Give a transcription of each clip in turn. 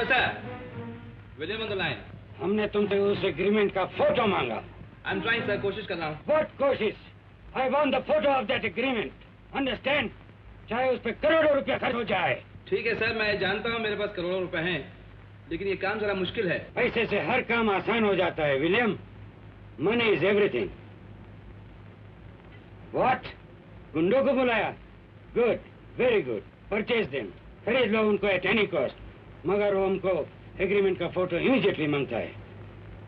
Sir, William on the line. हमने तुमसे उस एग्रीमेंट का फोटो मांगा। आई एम ट्राइंग सर, कोशिश कर रहा हूँ। व्हाट कोशिश? I want the photo of that agreement, understand? चाहे उस पर करोड़ों रुपया खर्च हो जाए। ठीक है सर, मैं जानता हूँ मेरे पास करोड़ों रुपए हैं, लेकिन ये काम जरा मुश्किल है। पैसे से हर काम आसान हो जाता है William. Money is everything. What? गुंडों को बुलाया? Good, very good. Purchase them, खरीद लो उनको एट एनी कॉस्ट। मगर वो हमको एग्रीमेंट का फोटो इमीडिएटली मांगता है।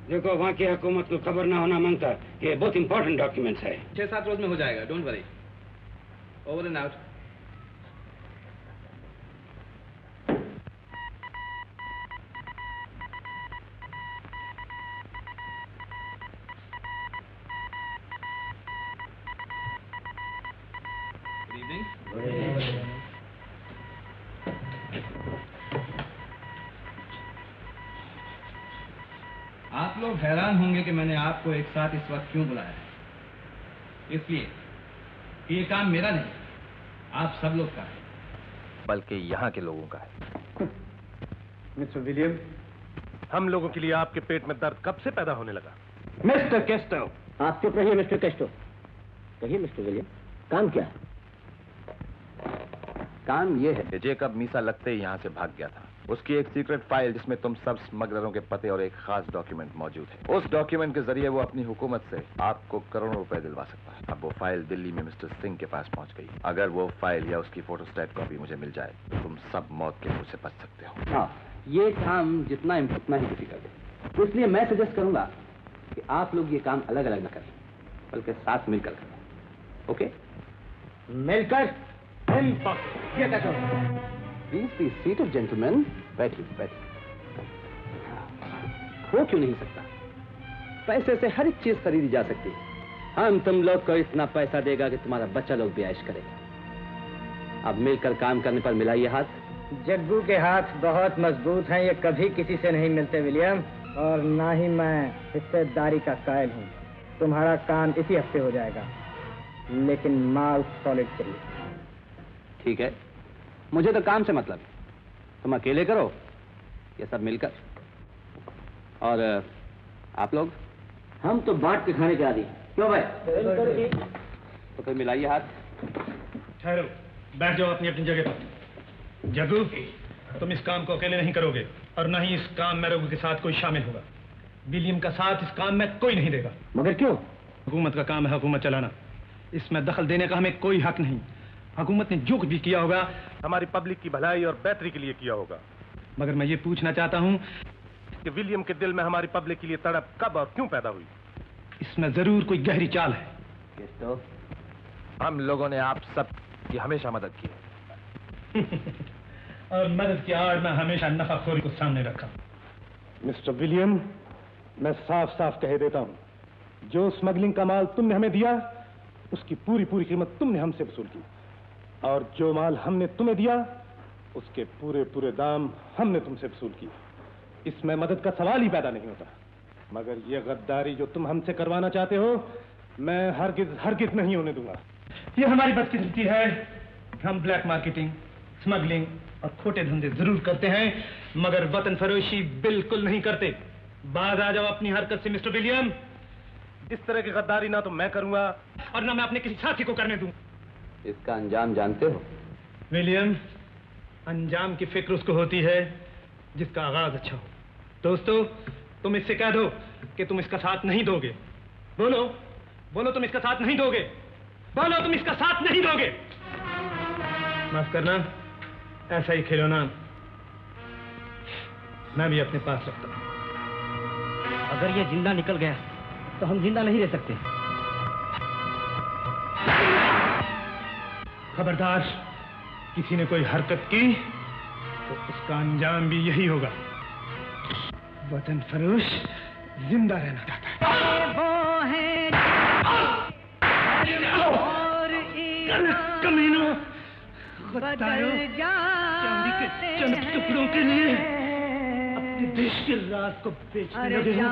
देखो, वहाँ की हुकूमत को खबर ना होना मांगता कि ये बहुत इंपॉर्टेंट डॉक्यूमेंट्स है। 6-7 रोज में हो जाएगा, don't worry. Over and out. आप लोग हैरान होंगे कि मैंने आपको एक साथ इस वक्त क्यों बुलाया है। इसलिए कि ये काम मेरा नहीं, आप सब लोग का है, बल्कि यहाँ के लोगों का है। मिस्टर विलियम, हम लोगों के लिए आपके पेट में दर्द कब से पैदा होने लगा? Mister Kesto. आप चुप रहिए मिस्टर केस्टो। कहिए मिस्टर विलियम, काम क्या है? काम ये है कि जेकब मीसा लगते ही यहाँ से भाग गया था। उसकी एक सीक्रेट फाइल जिसमें तुम सब स्मगलरों के पते और एक खास डॉक्यूमेंट मौजूद है। उस डॉक्यूमेंट के जरिए वो अपनी हुकूमत से आपको करोड़ों रुपए दिलवा सकता है। अब वो फाइल दिल्ली में मिस्टर सिंह के पास पहुंच गई। अगर वो फाइल या उसकी फोटोस्टैट कॉपी मुझे मिल जाए तो तुम सब मौत के मुंह से बच सकते हो। हाँ, ये काम जितना उतना ही डिफिकल्ट है, तो इसलिए मैं सजेस्ट करूंगा कि आप लोग ये काम अलग अलग न करें, बल्कि साथ मिलकर करें। ओके? मिलकर? Please be seated gentleman. बैठिए बैठिए। हो क्यों नहीं सकता? पैसे से हर एक चीज खरीदी जा सकती है। हम तुम लोग को इतना पैसा देगा कि तुम्हारा बच्चा लोग भी ऐश करेगा। अब मिलकर काम करने पर मिलाइए हाथ। जग्गू के हाथ बहुत मजबूत हैं, ये कभी किसी से नहीं मिलते विलियम, और ना ही मैं हिस्सेदारी का कायल हूँ। तुम्हारा काम इसी हफ्ते हो जाएगा, लेकिन माल सॉलिड चाहिए। ठीक है, मुझे तो काम से मतलब है। तुम अकेले करो ये सब मिलकर, और आप लोग? हम तो बांट के खाने के आदी। क्यों भाई? तो फिर मिलाइए हाथ। ठहरो, बैठ जाओ अपनी अपनी जगह पर। जग्गू, तुम इस काम को अकेले नहीं करोगे, और न ही इस काम में रघु के साथ कोई शामिल होगा। विलियम का साथ इस काम में कोई नहीं देगा। मगर क्यों? हुकूमत का काम है हुकूमत चलाना, इसमें दखल देने का हमें कोई हक नहीं। हुकूमत ने जो कुछ भी किया होगा हमारी पब्लिक की भलाई और बेहतरी के लिए किया होगा। मगर मैं ये पूछना चाहता हूँ कि विलियम के दिल में हमारी पब्लिक के लिए तड़प कब और क्यों पैदा हुई? इसमें जरूर कोई गहरी चाल है। तो हम लोगों ने आप सब की हमेशा मदद की है। और मदद की आड़ में हमेशा नफाखोरी को सामने रखा। मिस्टर विलियम, मैं साफ साफ कह देता हूँ, जो स्मगलिंग का माल तुमने हमें दिया उसकी पूरी पूरी कीमत तुमने हमसे वसूल की, और जो माल हमने तुम्हें दिया उसके पूरे पूरे दाम हमने तुमसे वसूल किए। इसमें मदद का सवाल ही पैदा नहीं होता। मगर ये गद्दारी जो तुम हमसे करवाना चाहते हो, मैं हरगिज हरगिज नहीं होने दूंगा। ये हमारी बदकिस्मती है। हम ब्लैक मार्केटिंग, स्मगलिंग और खोटे धंधे जरूर करते हैं, मगर वतन फरोशी बिल्कुल नहीं करते। बाज आ जाओ अपनी हरकत से मिस्टर विलियम। इस तरह की गद्दारी ना तो मैं करूंगा और ना मैं अपने किसी साथी को करने दूं। इसका अंजाम जानते हो? विलियम, अंजाम की फिक्र उसको होती है जिसका आगाज अच्छा हो। दोस्तों, तुम इससे कह दो कि तुम इसका साथ नहीं दोगे। बोलो बोलो, तुम इसका साथ नहीं दोगे। बोलो, तुम इसका साथ नहीं दोगे। माफ करना, ऐसा ही खिलौना मैं भी अपने पास रखता हूं। अगर ये जिंदा निकल गया तो हम जिंदा नहीं रह सकते। खबरदार, किसी ने कोई हरकत की तो उसका अंजाम भी यही होगा। वतन फरोश जिंदा रहना चाहता है। वो है कमीनों, गद्दारों, चांदी के चंद टुकड़ों के लिए अपने देश के राज को बेचने लगे हो।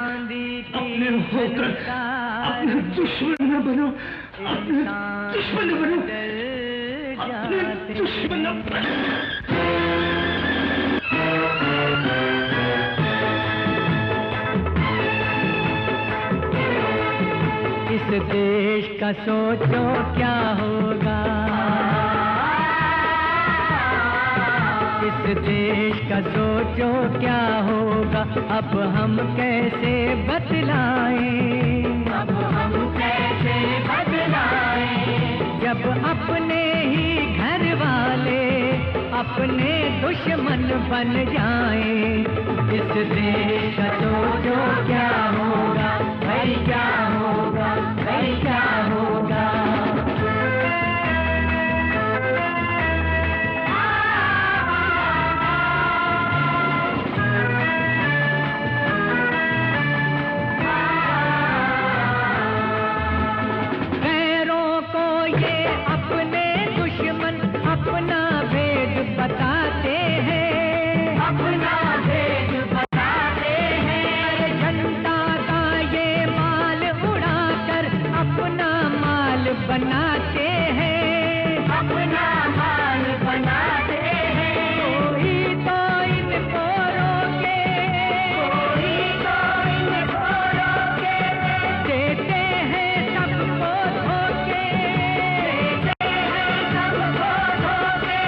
अपने होकर अपने दुश्मन न बनो, अपने दुश्मन न बनो, अपने दुश्मन न बनो। इस देश का सोचो क्या होगा, इस देश का सोचो क्या होगा, अब हम कैसे बदलाएं, अब हम कैसे बदलाएं, जब अपने ही घर वाले अपने दुश्मन बन जाएं। इस देश का सोचो क्या होगा, भाई क्या होगा, भाई क्या होगा। गैरों को ये अपने दुश्मन अपना भेद बताते हैं, अपना भेद बताते हैं। जनता का ये माल उड़ाकर अपना माल बनाते हैं, अपना माल बनाते हैं। कोई तो इनको रोके, कोई तो इनको रोके, देते हैं सबको धोखे, देते हैं सबको धोखे।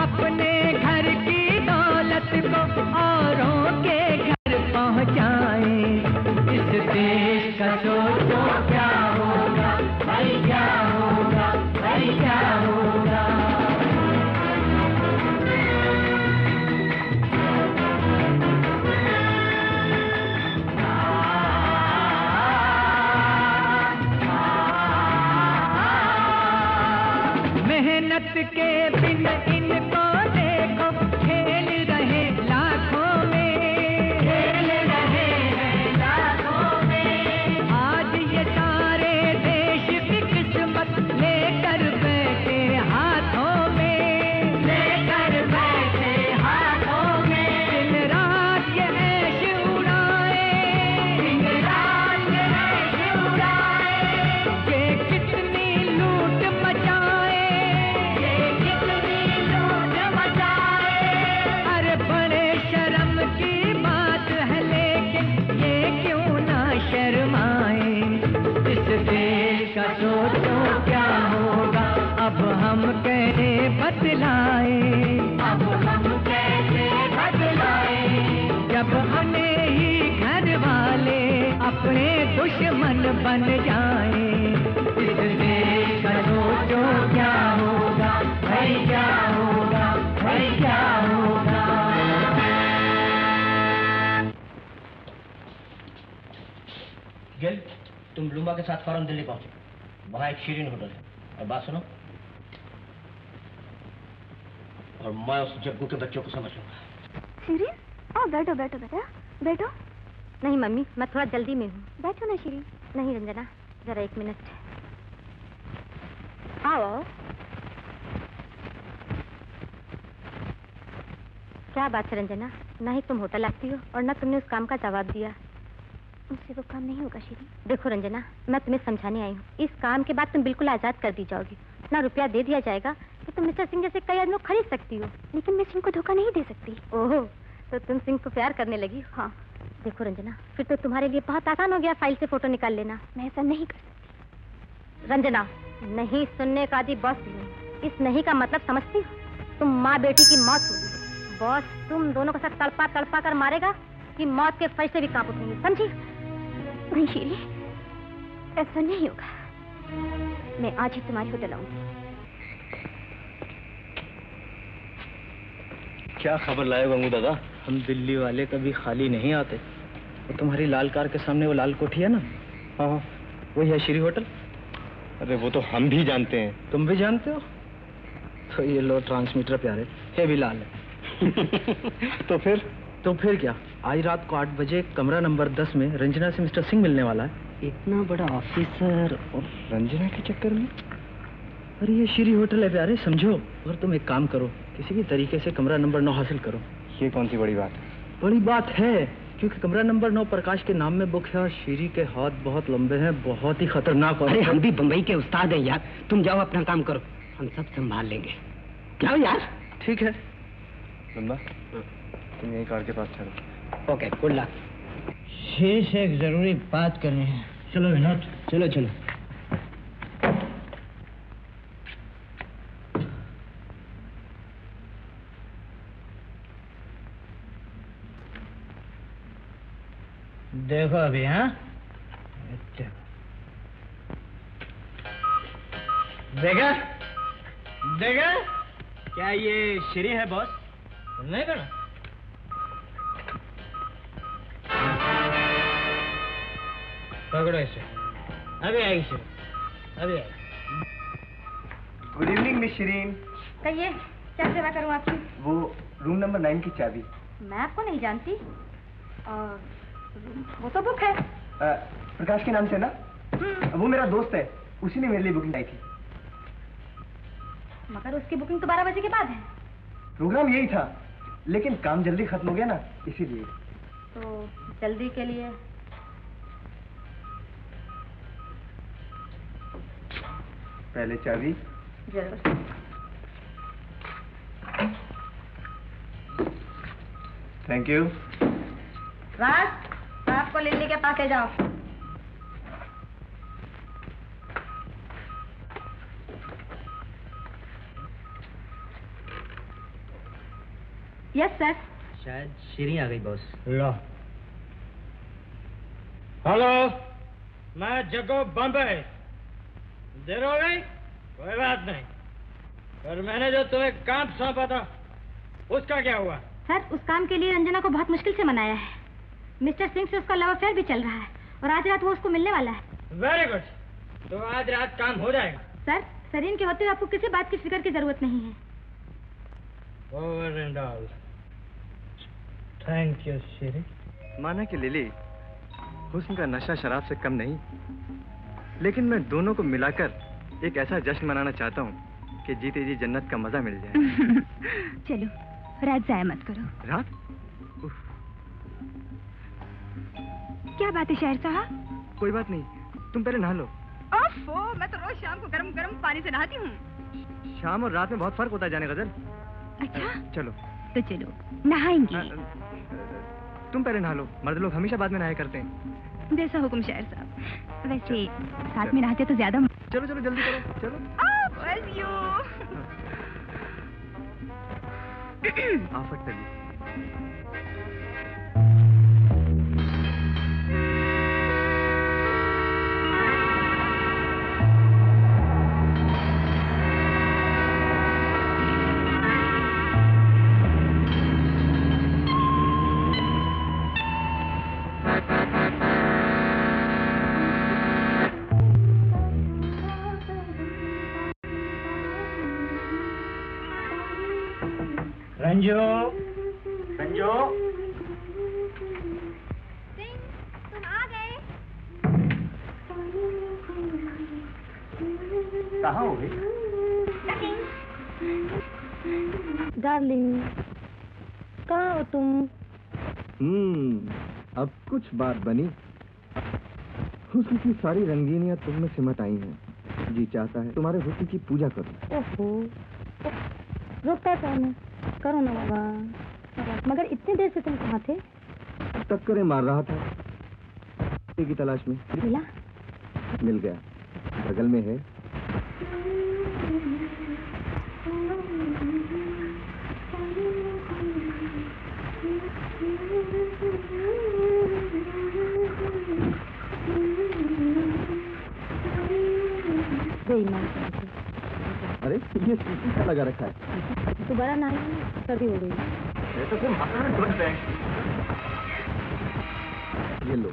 अपने घर की दौलत को औरों के घर पहुंचाएं। इस देश का सोचो क्या होगा, भाई क्या होगा, भाई क्या होगा। मेहनत के बिन इनको देखो खेल रहे लाखों में, खेल रहे हैं लाखों में। आज ये सारे देश की किस्मत लेकर बैठे हाथों में, लेकर बैठे हाथों में। दिन रात ये ऐश उड़ाए, दिन रात ये ऐश उड़ाए। ये कितनी लूट मचाए, ये कितनी लूट मचाए। अरे बड़े शर्म की बात है लेकिन ये क्यों ना शर्माए। इस देश का सोचो क्या होगा, अब हम कैसे बदलाए, अब हम कैसे बदलाए, जब अपने ही घर वाले अपने दुश्मन बन जाएं। इस देश का सोचो क्या होगा, भाई क्या होगा, भाई क्या होगा। गिल, तुम लुम्बा के साथ फौरन दिल्ली पहुंचो, वहाँ एक शीरीन होटल है। और बात सुनो, और मैं उस जग्गू के बच्चों को समझ लूंगा। शीरीन, आओ बैठो बैठो बेटा, बैठो। नहीं मम्मी, मैं थोड़ा जल्दी में हूँ। बैठो ना शीरीन। नहीं रंजना, जरा एक मिनट। आओ आओ। क्या बात है रंजना, ना ही तुम होटल आती हो और ना तुमने उस काम का जवाब दिया। मुझसे वो काम नहीं होगा शीरीन। देखो रंजना, मैं तुम्हें समझाने आई हूँ, इस काम के बाद तुम बिल्कुल आजाद कर दी जाओगी। ना रुपया दे दिया जाएगा कि तुम मिस्टर सिंह जैसे कई आदमियों को खरीद सकती हो। लेकिन मैं सिंह को धोखा नहीं दे सकती। ओहो, तो तुम सिंह को प्यार करने लगी। हाँ। देखो रंजना, फिर तो तुम्हारे लिए बहुत आसान हो गया फाइल से फोटो निकाल लेना। मैं ऐसा नहीं कर सकती। रंजना, नहीं सुनने का आदि बॉस भी नहीं। इस नहीं का मतलब समझती हो? तुम माँ बेटी की मौत होगी। बॉस तुम दोनों के साथ तड़पा तड़पा कर मारेगा कि मौत के फरिश्ते भी कांप उठेंगे, समझी? नहीं शीरी, ऐसा नहीं होगा। मैं आज ही तुम्हारी होटल आऊंगी। क्या खबर लाए गंगू दादा? हम दिल्ली वाले कभी खाली नहीं आते। वो तुम्हारी लाल कार के सामने वो लाल कोठी है ना? हाँ, वही है श्री होटल। अरे वो तो हम भी जानते हैं। तुम भी जानते हो? तो ये लो ट्रांसमीटर प्यारे, ये भी लाल है। तो फिर क्या? आज रात को 8 बजे कमरा नंबर 10 में रंजना से मिस्टर सिंह मिलने वाला है। इतना बड़ा ऑफिसर और रंजना के चक्कर में? अरे ये श्री होटल है प्यारे, समझो। और तुम एक काम करो, किसी भी तरीके से कमरा नंबर 9 हासिल करो। ये कौन सी बड़ी बात है? बड़ी बात है, क्योंकि कमरा नंबर 9 प्रकाश के नाम में बुक है और श्री के हाथ बहुत लंबे हैं, बहुत ही खतरनाक। अरे हम भी बम्बई के उस्ताद हैं यार, तुम जाओ अपना काम करो, हम सब संभाल लेंगे। जाओ यार। ठीक है बंदा, तुम यही कार के पास ठहरो। Okay, good luck. श्री से एक जरूरी बात करनी है। चलो विनोद, चलो चलो। देखो अभी, हाँ देखा देखा, क्या ये श्री है बॉस? नहीं करना। पकड़ो इसे, अभी आएगी श्री, अभी आएगी। Good evening miss Shirin. कहिए, क्या सेवा करूं आपकी? वो रूम नंबर 9 की चाबी। मैं आपको नहीं जानती, और वो तो बुक है। प्रकाश के नाम से ना? वो मेरा दोस्त है, उसी ने मेरे लिए बुकिंग आई थी। मगर उसकी बुकिंग तो 12 बजे के बाद है। प्रोग्राम यही था, लेकिन काम जल्दी खत्म हो गया ना, इसीलिए। तो जल्दी के लिए पहले चाबी। जरूर। Thank you. राज, आपको लिल्ली के पास ले जाओ। Yes sir. शायद श्री आ गई बॉस। लो। हेलो, मैं जग्गू बम्बई। देर हो गई? कोई बात नहीं, पर मैंने जो तुम्हें काम सौंपा था उसका क्या हुआ? सर, उस काम के लिए रंजना को बहुत मुश्किल से मनाया है। मिस्टर सिंह से उसका लव अफेयर भी चल रहा है, और आज रात वो उसको मिलने वाला है। वेरी गुड, तो आज रात काम हो जाएगा। सर, शरीर के होते हुए आपको किसी बात की फिक्र की जरूरत नहीं है। Over and all, thank you Shri. माना कि लिली हुस्न का नशा शराब से कम नहीं, लेकिन मैं दोनों को मिलाकर एक ऐसा जश्न मनाना चाहता हूँ कि जीते जी जन्नत का मजा मिल जाए। चलो, रात जाया मत करो। रात? क्या बात है शायर साहब? कोई बात नहीं, तुम पहले नहा लो। ओफो, मैं तो रोज शाम को गरम गरम पानी से नहाती हूँ। शाम और रात में बहुत फर्क होता है जाने गजल। अच्छा, चलो तो चलो नहाएंगे। तुम पहले नहा लो, मर्द लोग हमेशा बाद में नहाया करते हैं। जैसा हुक्म शायर साहब। वैसे साथ में नहाते तो ज्यादा। चलो चलो जल्दी करो, चलो। आफत टली। रंजू, रंजू, तुम आ गए? कहाँ हो गई? डार्लिंग, कहाँ हो तुम? अब कुछ बात बनी। हुस्न की सारी रंगीनियां तुम में सिमट आई हैं। जी चाहता है तुम्हारे हुस्न की पूजा करूं। ओहो, रुकता कौन है? करो ना बाबा। मगर इतनी देर से तुम कहाँ थे? टक्करें मार रहा था की तलाश में। मिला? मिल गया, बगल में है। अरे ये सीसी लगा रखा है। दोबारा नहीं, सर्दी हो गई। तो फिर माथा में ढूंढ रहे हैं। ये लो,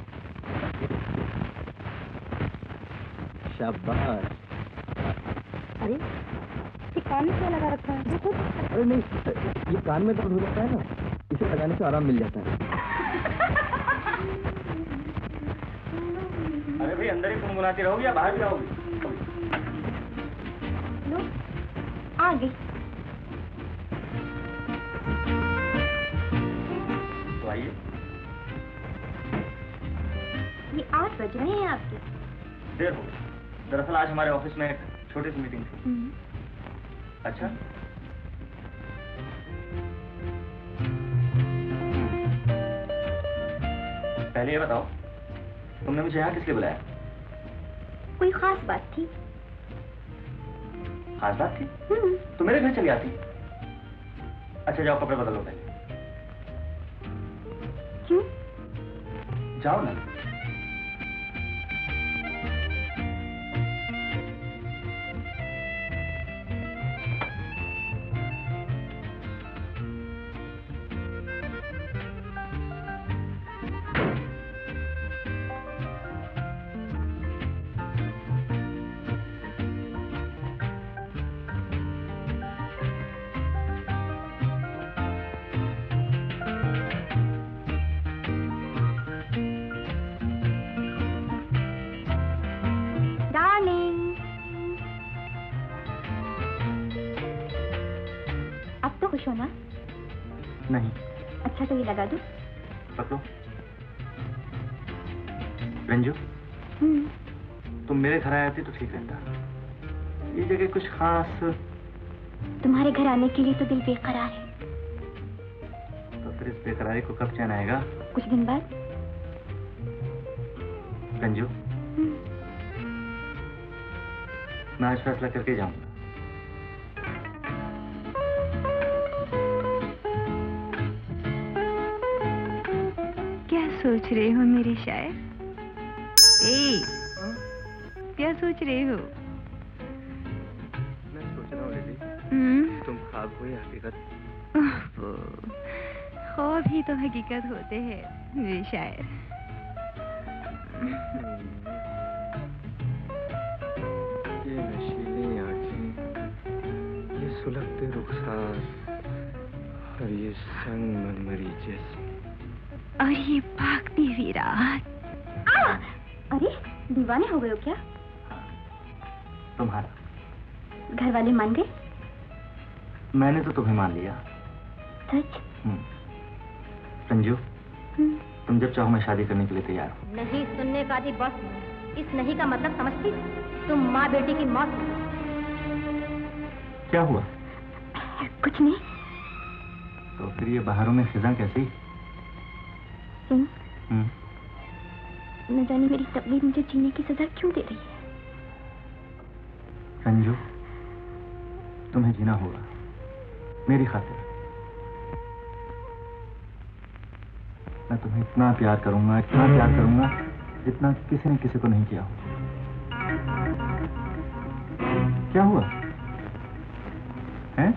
शाबाश। अरे ये कान में क्या लगा रखा है? देखो। अरे नहीं, ये कान में दर्द हो जाता है ना, इसे लगाने से आराम मिल जाता है। अरे भाई, अंदर ही गुनगुनाती रहोगी या बाहर भी रहोगी? लो, आ गई। तो आइए। ये 8 बज रहे हैं आपके। देर हो गई। दरअसल आज हमारे ऑफिस में एक छोटी सी मीटिंग थी। अच्छा, पहले ये बताओ, तुमने मुझे यहाँ किस लिए बुलाया? खास बात थी। खास बात थी? तो मेरे घर चली आती। अच्छा जाओ कपड़े बदलो पहले। क्यों? जाओ ना। खुश हो ना? नहीं। अच्छा तो ये लगा दूं? पकड़ो। रंजू, तुम मेरे घर आती तो ठीक रहता। ये जगह कुछ खास। तुम्हारे घर आने के लिए तो दिल बेकरार है। तो फिर इस बेकरारी को कब चैन आएगा? कुछ दिन बाद। रंजू, मैं आज फैसला करके जाऊंगा। सोच रहे हो मेरे शायर? क्या सोच रहे हो? मैं सोच रहा हूँ लिली, तुम ख्वाब हो या हकीकत? ख्वाब ही तो हकीकत होते हैं मेरे शायर। ये नशीली आँखें, ये सुलगते रुखसार और ये संग मनमरी जिस्म और ये भागती हुई रात। अरे दीवाने हो गए हो क्या? तुम्हारा घर वाले मान गए? मैंने तो तुम्हें मान लिया। सच? रंजू, तुम जब चाहो मैं शादी करने के लिए तैयार हूँ। नहीं सुनने का भी बस। इस नहीं का मतलब समझती? तुम माँ बेटी की मौत। क्या हुआ? कुछ नहीं। तो फिर ये बाहरों में खिजा कैसी? सुन, न जाने मेरी तकदीर मुझे जीने की सजा क्यों दे रही है। रंजू, तुम्हें जीना होगा मेरी खातिर। मैं तुम्हें इतना प्यार करूंगा, इतना प्यार करूंगा जितना किसी ने किसी को नहीं किया हो। क्या हुआ है?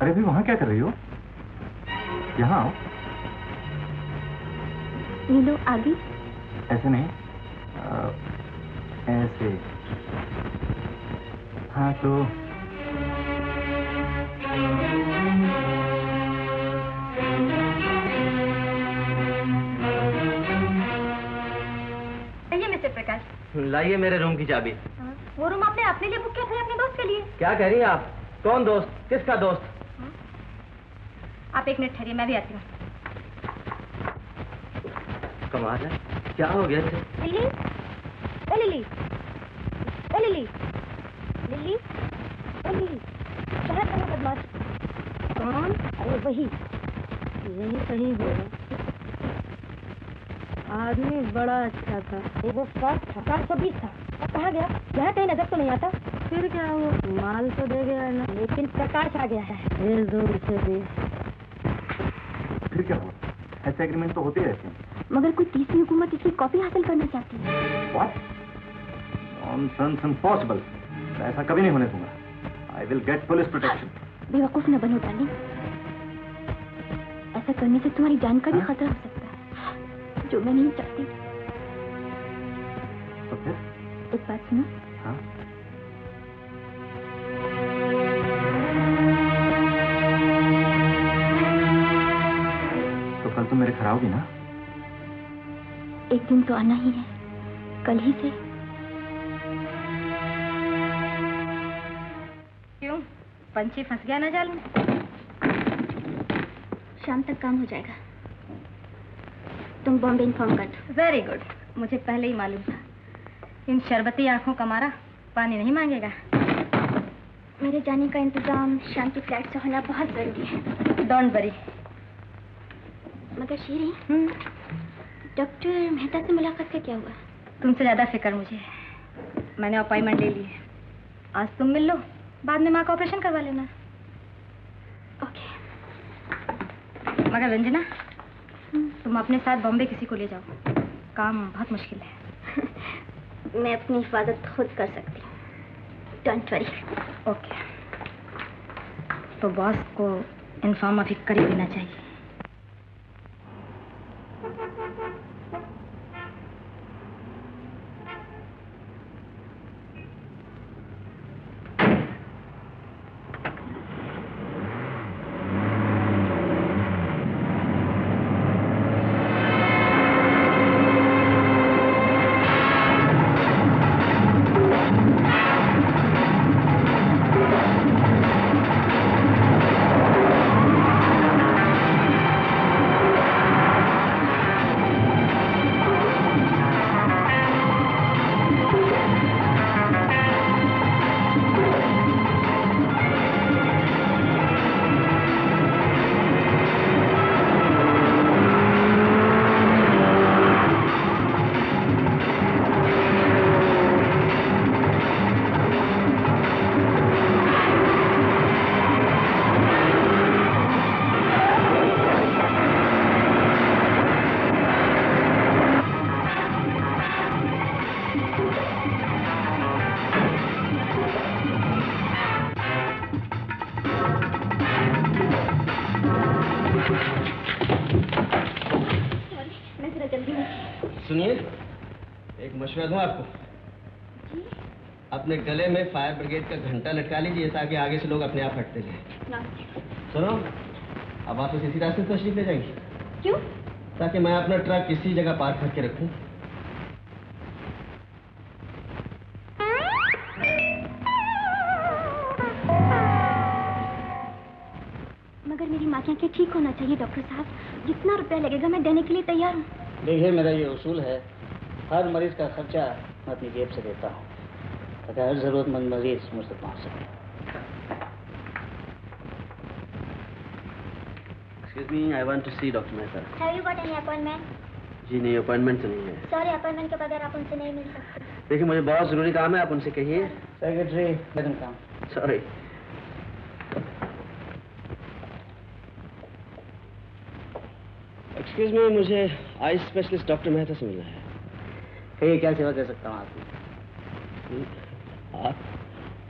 अरे भी वहां क्या कर रही हो? यहाँ आओ। ये लो आगे। ऐसे नहीं, ऐसे। हाँ तो ये मिस्टर प्रकाश, लाइए मेरे रूम की चाबी। वो रूम आपने अपने लिए बुक किया था अपने दोस्त के लिए? क्या कह रही हैं आप? कौन दोस्त? किसका दोस्त? आप एक मिनट ठहरिए, मैं भी आती हूँ। कमाल है, क्या हो गया इसे? लिली, ओ लिली, ओ लिली, लिली, ओ लिली, कहाँ है बदमाश? कौन? अरे वही, यही कहीं होगा। आदमी बड़ा अच्छा था, वो फर्स्ट था, 420 था। अब कहाँ गया? यहाँ कहीं नजर तो नहीं आता। फिर क्या हुआ? माल तो दे गया है ना, लेकिन प्रकाश आ गया है। भेज दो उसे भी। फिर क्या हुआ? ऐसे एग्रीमेंट तो होते रहते हैं। मगर कोई तीसरी हुकूमत इसकी कॉपी हासिल करना चाहती है। What? Nonsense, impossible. मैं ऐसा कभी नहीं होने दूंगा। I will get police protection. बेवकूफ न बनो डार्लिंग। ऐसा करने से तुम्हारी जान का भी खतरा हो सकता है, जो मैं नहीं चाहती। तो फिर? एक बात सुनो। हाँ? तो कल तुम मेरे घर आओगी ना? एक दिन तो आना ही है, कल ही से। क्यों? पंछी फंस गया ना जाल में? शाम तक काम हो जाएगा। तुम बॉम्बे इन्फॉर्म कर दो। वेरी गुड, मुझे पहले ही मालूम था। इन शरबती आंखों का मारा पानी नहीं मांगेगा। मेरे जाने का इंतजाम शाम की फ्लाइट से होना बहुत जरूरी है। Don't worry. मगर शीरी, डॉक्टर मेहता से मुलाकात का क्या हुआ? तुमसे ज्यादा फिक्र मुझे है। मैंने अपॉइंटमेंट ले ली है। आज तुम मिल लो, बाद में माँ का ऑपरेशन करवा लेना। ओके। मगर रंजना, तुम अपने साथ बॉम्बे किसी को ले जाओ। काम बहुत मुश्किल है। मैं अपनी हिफाजत खुद कर सकती हूँ। Don't worry. ओके। तो बॉस को इन्फॉर्म अभी कर ही देना चाहिए। सुनिए, एक मशवरा दूं आपको। अपने गले में फायर ब्रिगेड का घंटा लटका लीजिए ताकि आगे से लोग अपने आप हटते जाए। सुनो, अब वापस इसी रास्ते से तशरीफ ले जाएंगे? क्यों? ताकि मैं अपना ट्रक किसी जगह पार्क करके रखूं। मगर मेरी माँ की आंखें ठीक होना चाहिए डॉक्टर साहब। जितना रुपया लगेगा मैं देने के लिए तैयार हूँ। देखिए, मेरा ये उसूल है, हर मरीज का खर्चा मैं अपनी जेब से देता हूँ ताकि हर जरूरतमंद मरीज मुझ तक पहुँच सके। Excuse me, I want to see Dr. Mehta. Have you got any appointment? जी नहीं, अपॉइंटमेंट तो नहीं है। Sorry, अपॉइंटमेंट के बगैर आप उनसे नहीं मिल सकते। देखिए, मुझे बहुत जरूरी काम है, आप उनसे कहिए। सेक्रेटरी, मैडम काम। सॉरी। एक्सक्यूज मी, मुझे आई स्पेशलिस्ट डॉक्टर मेहता से मिलना है। कहिए, क्या सेवा कर सकता हूँ आपकी?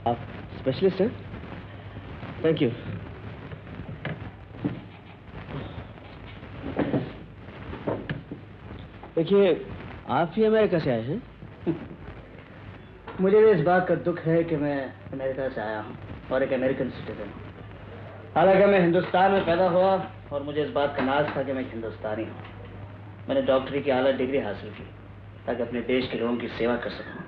आप स्पेशलिस्ट हैं? Thank you. देखिए, आप ही अमेरिका से आए हैं? मुझे भी इस बात का दुख है कि मैं अमेरिका से आया हूँ और एक अमेरिकन सिटीजन हूँ। हालांकि मैं हिंदुस्तान में पैदा हुआ और मुझे इस बात का नाज था कि मैं हिंदुस्तानी हूँ। मैंने डॉक्टरी की आला डिग्री हासिल की ताकि अपने देश के लोगों की सेवा कर सकूं।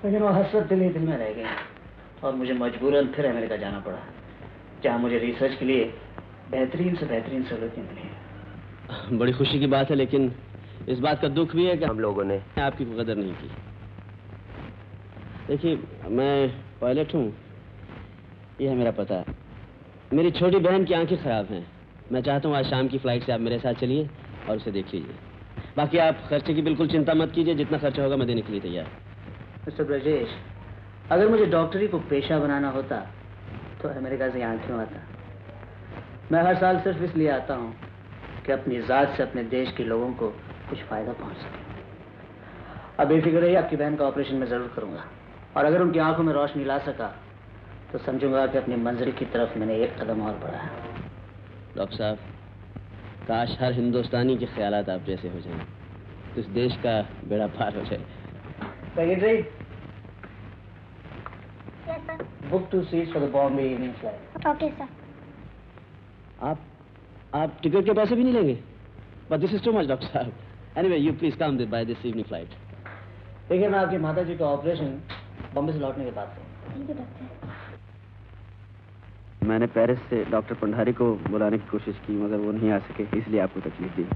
लेकिन वो हसरत दिल ही दिल में रह गई और मुझे मजबूरन फिर अमेरिका जाना पड़ा, जहाँ मुझे रिसर्च के लिए बेहतरीन से बेहतरीन सहूलतें मिली। बड़ी खुशी की बात है, लेकिन इस बात का दुख भी है कि हम लोगों ने आपकी कदर नहीं की। देखिए, मैं पायलट हूँ, यह है मेरा पता। मेरी छोटी बहन की आंखें खराब हैं। मैं चाहता हूँ आज शाम की फ्लाइट से आप मेरे साथ चलिए और उसे देख लीजिए। बाकी आप खर्चे की बिल्कुल चिंता मत कीजिए, जितना खर्चा होगा मैं देने के लिए तैयार। मिस्टर ब्रजेश, अगर मुझे डॉक्टरी को पेशा बनाना होता तो अमेरिका से यहाँ क्यों आता? मैं हर साल सिर्फ इसलिए आता हूँ कि अपनी ज़ात से अपने देश के लोगों को कुछ फ़ायदा पहुँच सके। अब बेफिक्र रहिए, आपकी बहन का ऑपरेशन मैं ज़रूर करूँगा और अगर उनकी आंखों में रोशनी ला सका तो समझूंगा कि अपनी मंजिल की तरफ मैंने एक कदम और बढ़ाया। डॉक्टर साहब, काश हर हिंदुस्तानी के ख्यालात आप जैसे हो जाएं, तो इस देश का बेड़ा पार हो जाए। Secretary, book 2 seats for the Bombay evening flight. Okay, sir. आप टिकट के पैसे भी नहीं लेंगे? But this is too much, doctor साहब। Anyway, you please come by this evening flight. देखिए, मैं आपकी माता जी का ऑपरेशन बॉम्बे से लौटने के बाद Thank you, doctor. मैंने पेरिस से डॉक्टर पंडारी को बुलाने की कोशिश की, मगर वो नहीं आ सके, इसलिए आपको तकलीफ दी।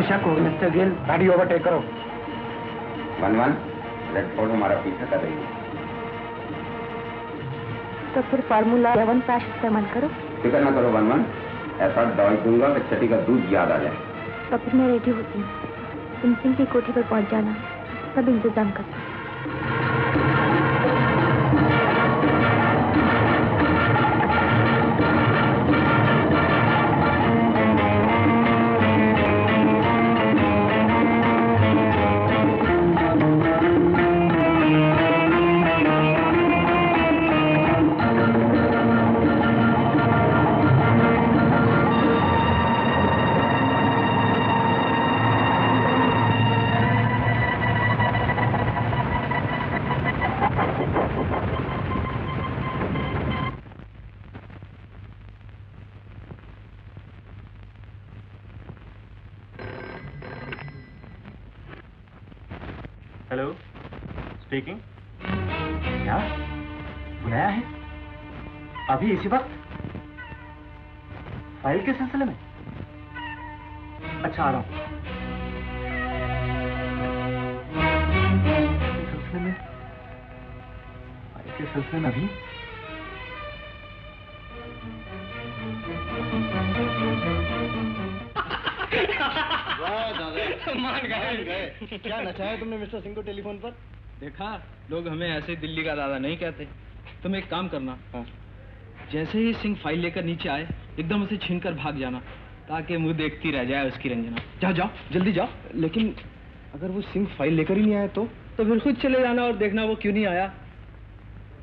शक हो मिस्टर गिल, गाड़ी ओवरटेक करो। 1-1 रेड फोर्ड हमारा पीछा कर रही है। तो फिर फार्मूला 7 का इस्तेमाल करो। फिक्र ना करो 1-1, ऐसा दवाई दूंगा कि छठी का दूध याद आ जाए। तो फिर मैं रेडी होती हूँ, तुम सिंह की कोठी पर पहुंच जाना, सब इंतजाम करना। Hello, speaking. क्या बुलाया है? अभी इसी वक्त? फाइल के सिलसिले में? अच्छा, आ रहा हूँ। फाइल के सिलसिले में अभी? मान गए। क्या नचाया तुमने मिस्टर सिंह को टेलीफोन पर? देखा, लोग हमें ऐसे दिल्ली का दादा नहीं कहते। तुम एक काम करना, जैसे ही सिंह फाइल लेकर नीचे आए, एकदम उसे छीनकर भाग जाना, ताकि मुंह देखती रह जाए उसकी रंजना। जाओ जाओ, जल्दी जाओ। लेकिन अगर वो सिंह फाइल लेकर ही नहीं आया तो फिर खुद चले जाना और देखना वो क्यों नहीं आया।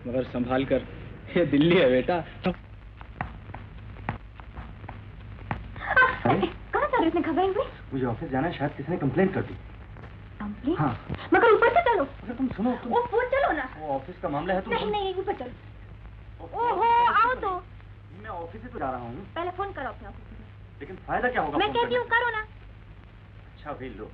मगर संभाल कर, ये दिल्ली है बेटा। कहाँ जा रहे इतने घबराए हुए? मुझे ऑफिस जाना है, शायद किसी ने कंप्लेंट कर दी। कंप्लेंट? हाँ। मगर ऊपर से चलो। अगर तुम सुनो, ऊपर चलो ना। वो ऑफिस का मामला है। तुम नहीं, ऊपर चलो। ओहो, आओ तो। मैं ऑफिस से तो जा रहा हूँ। पहले फोन करो अपने ऑफिस में। लेकिन फायदा क्या होगा? मैं कहती हूँ करो ना। अच्छा भी लो।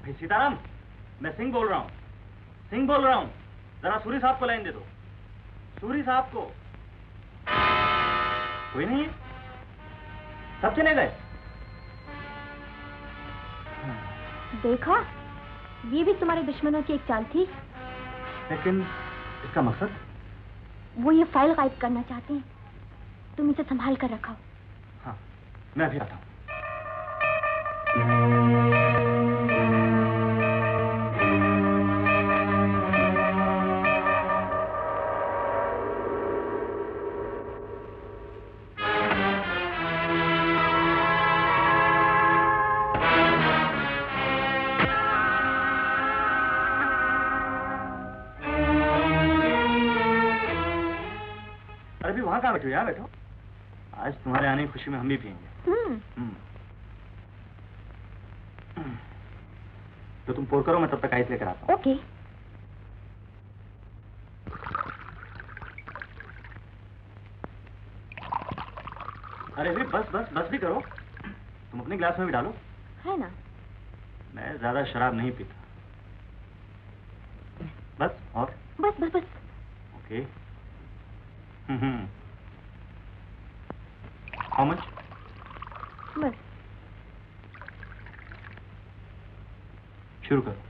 भाई सीताराम, मैं सिंह बोल रहा हूँ। सिंह बोल रहा हूँ, जरा सूरी साहब को लाइन दे दो। सूरी साहब को। कोई नहीं है? सब चले गए? देखा, ये भी तुम्हारे दुश्मनों की एक चाल थी। लेकिन इसका मकसद? वो ये फाइल गायब करना चाहते हैं। तुम इसे संभाल कर रखो। हाँ, मैं भी आता हूँ। वहां कहाँ बैठो? यहाँ बैठो। आज तुम्हारे आने की खुशी में हम भी पियेंगे। तो तुम पोर करो, मैं तब तक आइस लेकर आता हूँ। ओके। अरे भी बस भी करो। तुम अपने गिलास में भी डालो। है ना? मैं ज्यादा शराब नहीं पीता। बस और? बस। ओके। How much? बस। शुरू करो।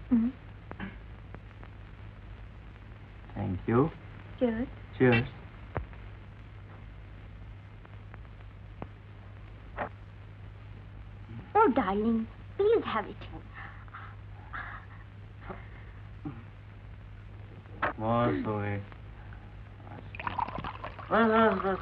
Thank you. Cheers. Cheers. Oh, darling, please have it. बस हो गए। बस।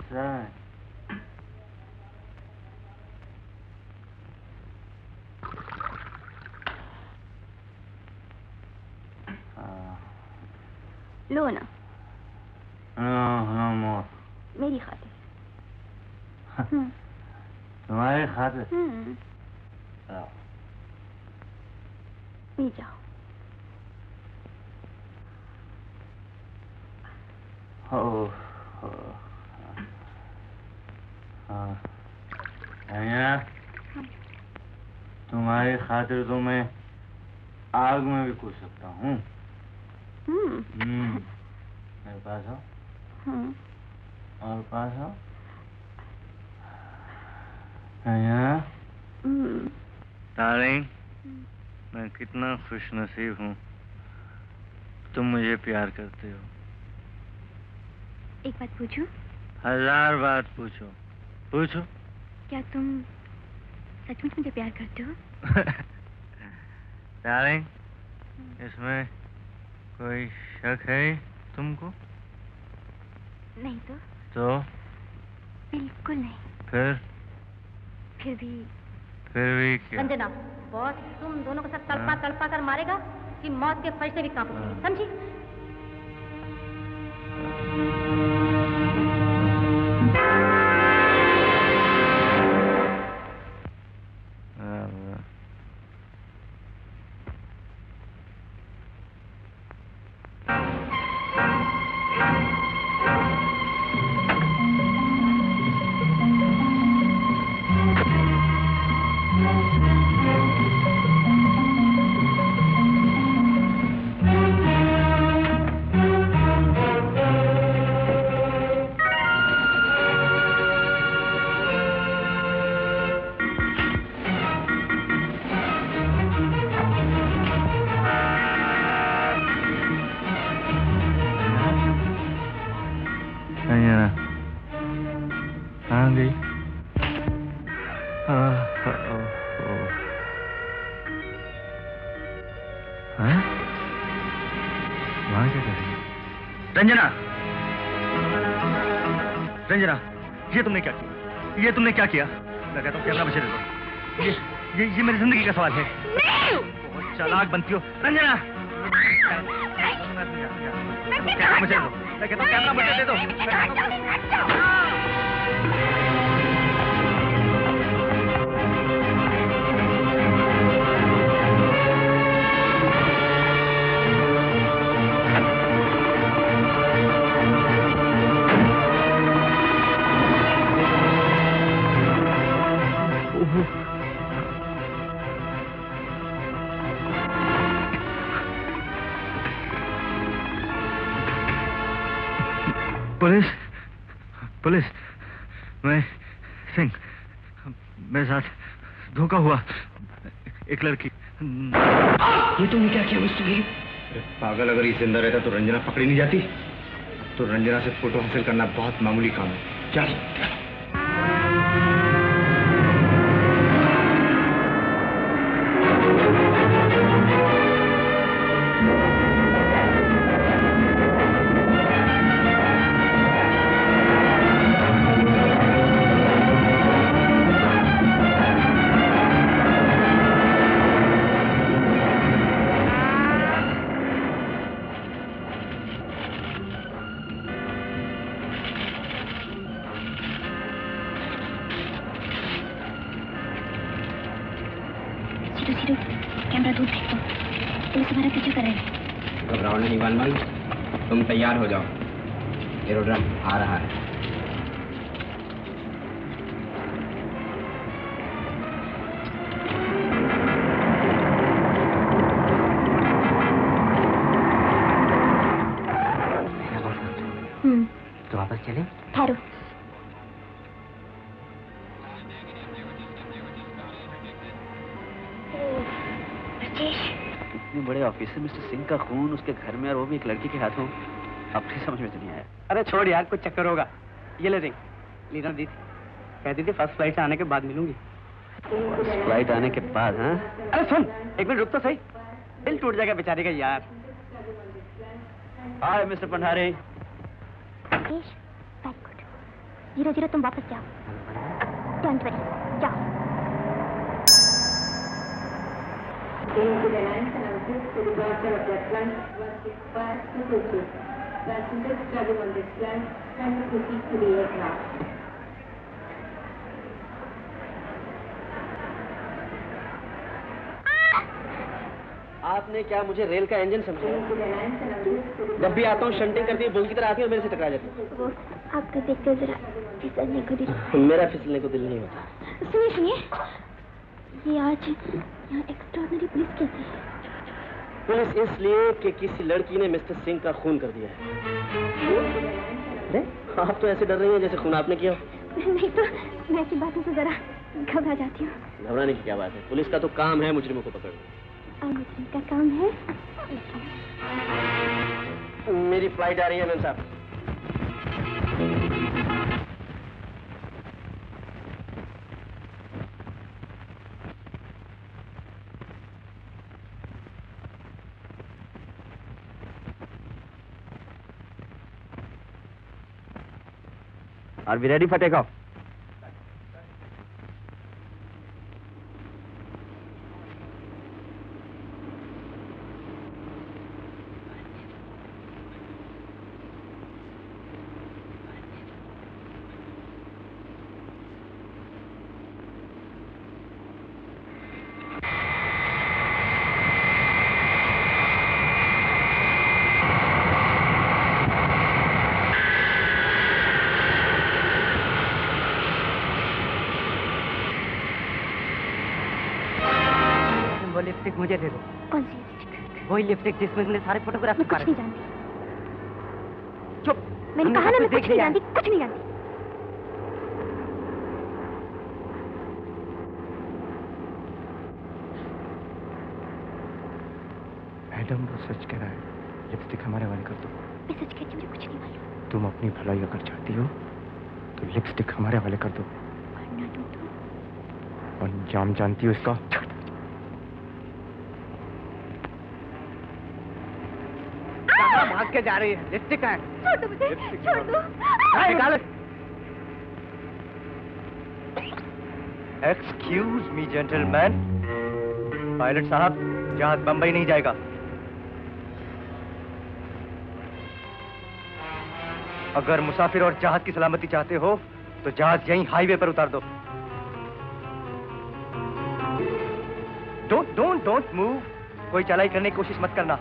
लो ना। मोर। मेरी खातिर। तुम्हारी खातिर? पी जाओ। तुम्हारी खातिर तो मैं आग में भी कूद सकता हूँ। मेरे पास आओ। और पास आओ। यहाँ। डार्लिंग, मैं कितना खुशनसीब हूँ, तुम मुझे प्यार करते हो। एक बात पूछूं? 1000 बात पूछो। पूछो। क्या तुम सचमुच मुझे प्यार करते हो? डार्लिंग, इसमें कोई शक है तुमको? नहीं तो? बिल्कुल नहीं। फिर भी क्या? रंजना, बॉस तुम दोनों को साथ तड़पा तड़पा कर मारेगा कि मौत के फरिश्ते भी कांप उठेंगे, समझी? रंजना, रंजना, ये तुमने क्या किया? ये तुमने क्या किया? मैं कहता हूँ कैमरा बचे दे दो। ये मेरी जिंदगी का सवाल है। बहुत चालाक बनती हो रंजना। कैमरा बचे दो। मैं कहता हूँ कैमरा बचे दे दो। पुलिस, पुलिस, मैं सिंह, मेरे साथ धोखा हुआ। एक लड़की। ये तुमने क्या किया मिस्टर गिल? पागल, अगर ये जिंदा रहता तो रंजना पकड़ी नहीं जाती। तो रंजना से फोटो हासिल करना बहुत मामूली काम है। चल। कैमरा दूर फेंको। पुलिस हमारा पीछा कर रहे हैं। घबराओ नहीं बालमल, तुम तैयार हो जाओ। एरोड्रम आ रहा है। तो वापस चले? ठहरो। इतने बड़े ऑफिसर मिस्टर सिंह का खून उसके घर में और वो भी एक लड़की के हाथों, अपनी समझ में तो नहीं आया। अरे छोड़ यार, कुछ चक्कर होगा। ये ले रिंग, लीना दी थी, कहती थी फर्स्ट फ्लाइट से आने के बाद मिलूंगी। फर्स्ट फ्लाइट आने के बाद? हाँ, अरे सुन, एक मिनट रुक तो सही, दिल टूट जाएगा बेचारे का यार। हाय मिस्टर पंडारी। 00 तुम वापस जाओ। डोंट वरी, जाओ। Change the lines and assist to the departure of that flight 165 to Tokyo. Passengers traveling on this flight can proceed to the aircraft. आपने क्या मुझे रेल का इंजन समझा? जब भी आता हूँ शंटिंग करती है, बोल की तरह आती है और मेरे से टकरा जाती है। वो आपका देखकर जरा फिसलने को दिल। मेरा फिसलने को दिल नहीं होता। सुनिए सुनिए, ये आज यहाँ एक्स्ट्राऑर्डिनरी पुलिस कैसी है? पुलिस इसलिए कि किसी लड़की ने मिस्टर सिंह का खून कर दिया है। अरे आप तो ऐसे डर रही हैं जैसे खून आपने किया हो। नहीं तो मैं ऐसी बातों से जरा घबरा जाती हूँ। घबराने की क्या बात है, पुलिस का तो काम है मुजरिमों को पकड़ना। और मुजरिम का काम है। मेरी फ्लाइट आ रही है मैम साहब। Are we ready for takeoff? Lipstick मुझे दे दो। कौन सी लिपस्टिक? वही लिपस्टिक जिसमें तुमने सारे फोटोग्राफ मैं कुछ नहीं जानती। चुप। मैंने कहा ना मैं कुछ नहीं जानती, कुछ नहीं जानती। मैडम वो सच कह रहा है, लिपस्टिक हमारे वाले कर दो। मैं सच कहती हूँ, मुझे कुछ नहीं मालूम। तुम अपनी भलाई अगर चाहती हो तो लिपस्टिक हमारे वाले कर दो। अंजाम जानती हो इसका? भाग के जा रही है, लिपस्टिक है। छोड़ दो मुझे, छोड़ दो। निकालो। एक्सक्यूज मी जेंटलमैन, पायलट साहब जहाज बंबई नहीं जाएगा। अगर मुसाफिर और जहाज की सलामती चाहते हो तो जहाज यहीं हाईवे पर उतार दो। Don't move. कोई चलाई करने की कोशिश मत करना।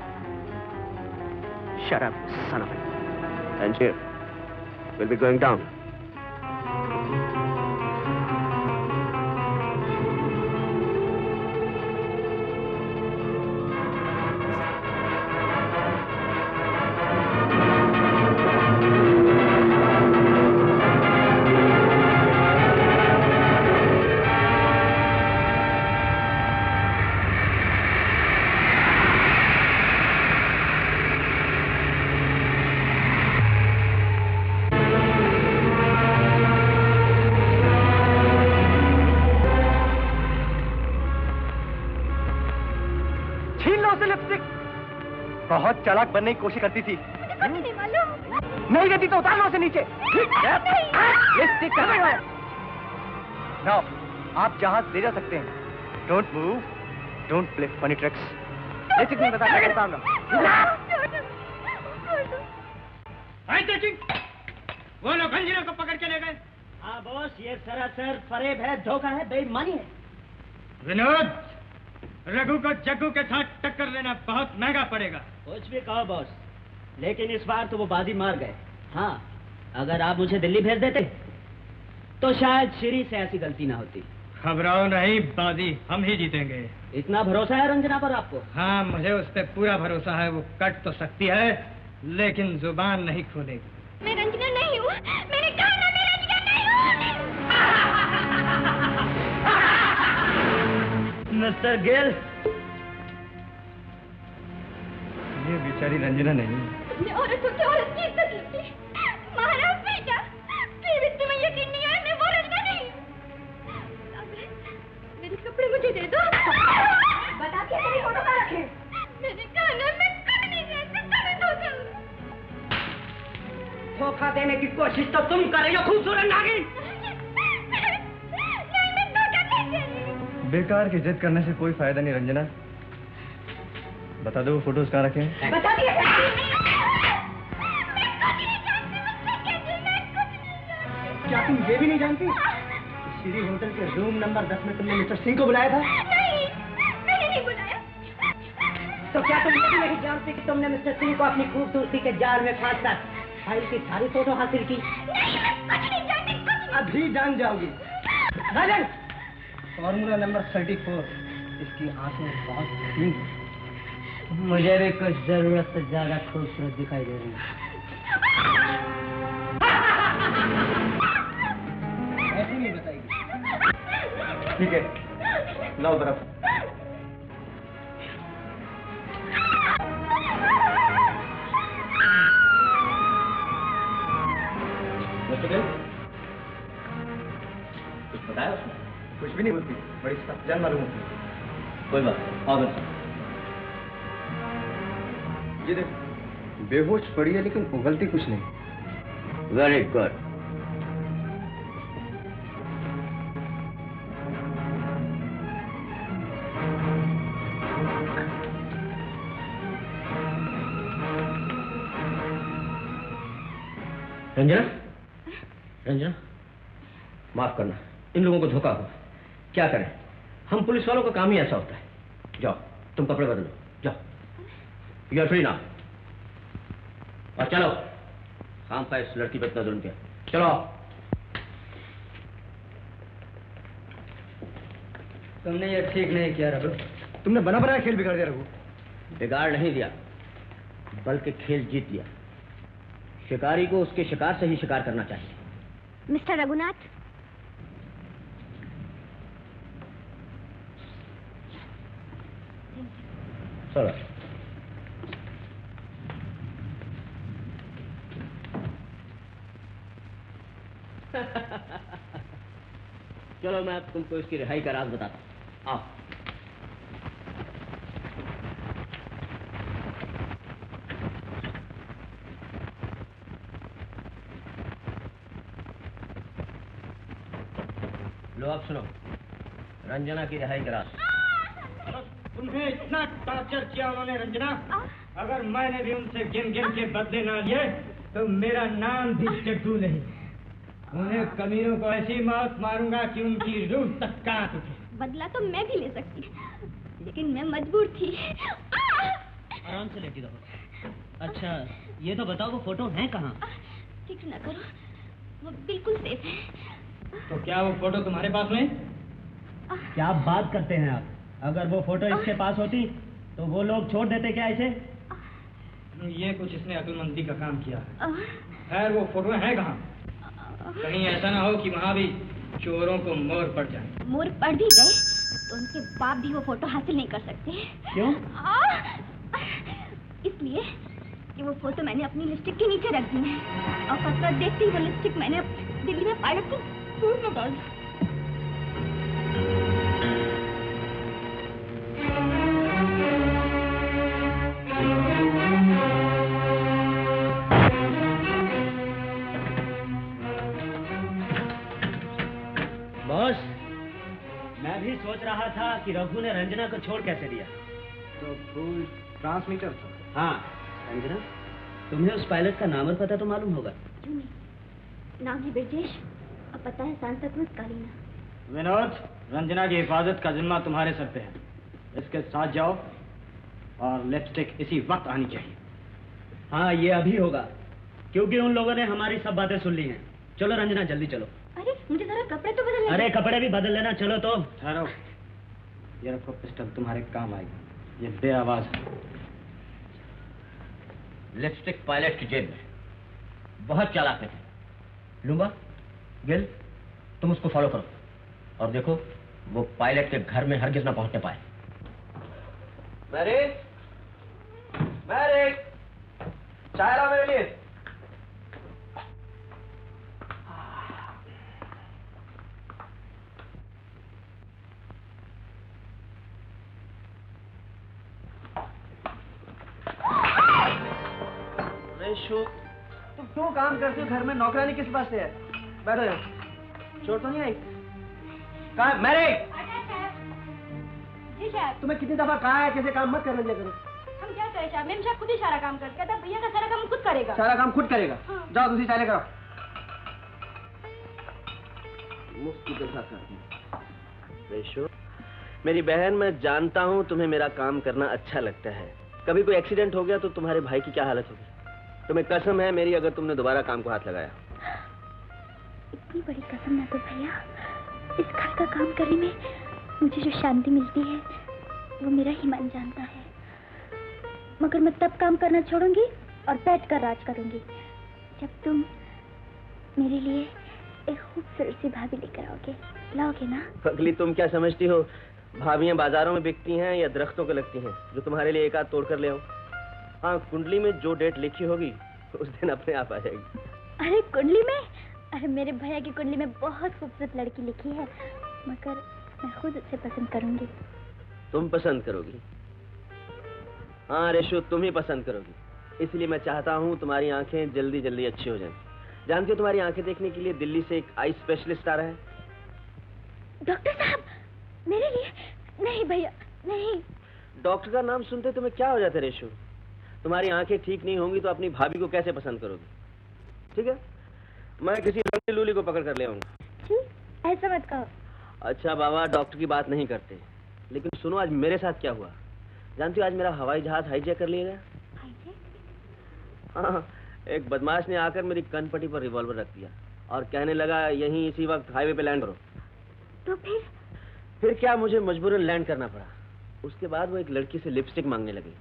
Shut up, son of a... Tangier, we'll be going down. बहुत चालाक बनने की कोशिश करती थी। नहीं मालूम। नहीं देती तो उतार लो उसे नीचे। नाउ आप जहाज ले जा सकते हैं। Don't move, don't play funny tricks. Basic नहीं बता क्या करता हूँ। वो लोग अंजना को पकड़ के ले गए। हाँ बॉस, ये सरासर फरेब है, धोखा है, बेईमानी है। विनोद, रघु को जग्गू के साथ टक्कर देना बहुत महंगा पड़ेगा। कुछ भी कहो बॉस, लेकिन इस बार तो वो बाजी मार गए। हाँ, अगर आप मुझे दिल्ली भेज देते तो शायद श्री से ऐसी गलती ना होती। घबराओ नहीं, बाजी हम ही जीतेंगे। इतना भरोसा है रंजना पर आपको? हाँ, मुझे उस पर पूरा भरोसा है। वो कट तो सकती है लेकिन जुबान नहीं खोलेगी। मैं रंजना नहीं हूँ। मैंने कहा ना मैं रंजना नहीं हूँ। मिस्टर गिल, ये बेचारी रंजना नहीं। अपने औरत की औरत की इज्जत लूटी, मारा बेटा। फिर भी तुम्हें यकीन नहीं आया मैं वो रंजना नहीं। मेरे कपड़े मुझे दे दो। बता के मेरी फोटो कहाँ रखे? मैंने कहा ना मैं कुछ नहीं जानती, तुम्हें धोखा। धोखा देने की कोशिश तो तुम कर रही हो, खूबसूरत नागिन। नहीं, मैं धोखा नहीं दे रही। बेकार की जिद करने से कोई फायदा नहीं रंजना। बता दो फोटोज कहाँ रखे हैं? बता दिया। क्या तुम ये भी नहीं जानती? श्री होटल के रूम नंबर 10 में तुमने मिस्टर सिंह को बुलाया था? नहीं, मैंने नहीं बुलाया। तो क्या तुम ये भी नहीं जानती कि तुमने मिस्टर सिंह को अपनी खूबसूरती के जाल में फांस कर फाइल की सारी फोटो हासिल की? नहीं, मैं कुछ नहीं जानती, कुछ। अभी जान जाओगी। राजन, फॉर्मूला नंबर 34, इसकी आंखें बहुत मुझे भी कुछ जरूरत से ज्यादा खूबसूरत दिखाई दे रही है। ऐसी नहीं बताएगी। ठीक है, लाओ बर्फ। कुछ बताया उसने? कुछ भी नहीं बोलती, बड़ी सख्त जान मालूम होती। कोई बात नहीं, आओ बस। ये देखो, बेहोश पड़ी है लेकिन उगलती कुछ नहीं। Very good. रंजना, रंजना, माफ करना, इन लोगों को धोखा हुआ। क्या करें, हम पुलिस वालों का काम ही ऐसा होता है। जाओ, तुम कपड़े बदलो, जाओ। You are free now. और चलो, हम का इस लड़की पर इतना जुल्म किया। चलो। तुमने ये ठीक नहीं किया रघु। तुमने बना बनाया खेल बिगाड़ दिया रघु। बिगाड़ नहीं दिया, बल्कि खेल जीत दिया। शिकारी को उसके शिकार से ही शिकार करना चाहिए। मिस्टर रघुनाथ, चलो। चलो, मैं अब तुमको इसकी रिहाई का राज बताता हूं। आओ। लो, अब सुनो, रंजना की रिहाई का राज। तुम्हें इतना टॉर्चर किया उन्होंने रंजना, अगर मैंने भी उनसे गिन गिन के बदले ना लिए तो मेरा नाम भी चड्डू नहीं। उन्हें कमीनों को ऐसी मौत मारूंगा कि उनकी रूह तक कांप उठे। बदला तो मैं भी ले सकती, लेकिन मैं मजबूर थी। आराम से लेटी रहो। अच्छा, ये तो बताओ वो फोटो है कहाँ? फिक्र न करो, वो बिल्कुल सेफ है। तो क्या वो फोटो तुम्हारे पास में? क्या बात करते हैं आप? अगर वो फोटो इसके पास होती तो वो लोग छोड़ देते क्या इसे? ये कुछ इसने अक्लमंदी का काम किया है। खैर, वो फोटो है कहाँ? कहीं ऐसा ना हो कि वहाँ भी चोरों को मोर पड़ जाए। मोर पड़ भी गए तो उनके बाप भी वो फोटो हासिल नहीं कर सकते। क्यों? इसलिए कि वो फोटो मैंने अपनी लिपस्टिक के नीचे रख दी है और कसरत देखते ही वो लिपस्टिक मैंने दिल्ली में पायलट की सूट में डाल दी। बॉस, मैं भी सोच रहा था कि रघु ने रंजना को छोड़ कैसे दिया। तो फूल ट्रांसमीटर था। हाँ, रंजना, तुम्हें उस पायलट का नाम और पता तो मालूम होगा। क्यों नहीं? नाम है ब्रजेश और पता है सांता क्रूज कालीना। विनोद, रंजना की हिफाजत का जिम्मा तुम्हारे सर पे है। इसके साथ जाओ और लिपस्टिक इसी वक्त आनी चाहिए। हाँ, ये अभी होगा, क्योंकि उन लोगों ने हमारी सब बातें सुन ली हैं। चलो रंजना, जल्दी चलो। अरे, मुझे जरा कपड़े तो बदलने। अरे, कपड़े भी बदल लेना। चलो तो। ठहरो, ये रखो पिस्टल, तुम्हारे काम आएगी। ये बेआवाज है। लिपस्टिक पायलट की जेब में। बहुत चालाक है। लूंगा, गिल, तुम उसको फॉलो करो और देखो वो पायलट के घर में हरगिज ना पहुंचने पाए। मैरिक, मैरिक, चाय ला मेरे लिए। तुम क्यों काम करते हो घर में? नौकरानी किस पास से है? बैठो जाओ। चोट तो नहीं आई? कहाँ मैरिक? जी साहब। तुम्हें कितनी दफा कहा है कैसे काम मत करने दिया करो। हम क्या करें साहब? मेम साहब खुद ही सारा काम करते, कहता भैया का सारा काम खुद करेगा। सारा काम खुद करेगा? हाँ। जाओ दूसरी चाय लेकर आओ। मुफ्त के साथ रेशो, मेरी बहन, मैं जानता हूँ तुम्हें मेरा काम करना अच्छा लगता है। कभी कोई एक्सीडेंट हो गया तो तुम्हारे भाई की क्या हालत होगी? तुम्हें कसम है मेरी, अगर तुमने दोबारा काम को हाथ लगाया। इतनी बड़ी कसम ना तो भैया। इस घर का काम करने में मुझे जो शांति मिलती है वो मेरा ही मन जानता है। मगर मैं तब काम करना छोड़ूंगी और बैठकर राज करूंगी जब तुम मेरे लिए एक खूबसूरत सी भाभी लेकर आओगे। लाओगे ना? पगली, तुम क्या समझती हो भाभियां बाजारों में बिकती हैं या दरख्तों को लगती हैं जो तुम्हारे लिए एक आध तोड़ कर ले आऊं? हाँ, कुंडली में जो डेट लिखी होगी उस दिन अपने आप आ जाएगी। अरे कुंडली में? अरे मेरे भैया की कुंडली में बहुत खूबसूरत लड़की लिखी है, मगर मैं खुद उसे पसंद करूंगी। तुम पसंद करोगी? हाँ रेशु, तुम ही पसंद करोगी। इसलिए मैं चाहता हूँ तुम्हारी आंखें जल्दी जल्दी अच्छी हो जाएं। जानती हो तुम्हारी आंखें देखने के लिए दिल्ली से एक आई स्पेशलिस्ट आ रहा है। डॉक्टर साहब, मेरे लिए? नहीं भैया, नहीं। डॉक्टर का नाम सुनते तुम्हें क्या हो जाता है रेशु? तुम्हारी आंखें ठीक नहीं होंगी तो अपनी भाभी को कैसे पसंद करोगी? ठीक है, मैं किसी लंगड़ी लूली को पकड़ कर ले आऊंगा। ऐसा मत कहो। अच्छा बाबा, डॉक्टर की बात नहीं करते, लेकिन सुनो आज मेरे साथ क्या हुआ। जानती हो आज मेरा हवाई जहाज हाईजैक कर लिया गया। हाँ, एक बदमाश ने आकर मेरी कनपट्टी पर रिवॉल्वर रख दिया और कहने लगा यहीं इसी वक्त हाईवे पे लैंड करो। तो फिर क्या, मुझे मजबूरन लैंड करना पड़ा। उसके बाद वो एक लड़की से लिपस्टिक मांगने लगी।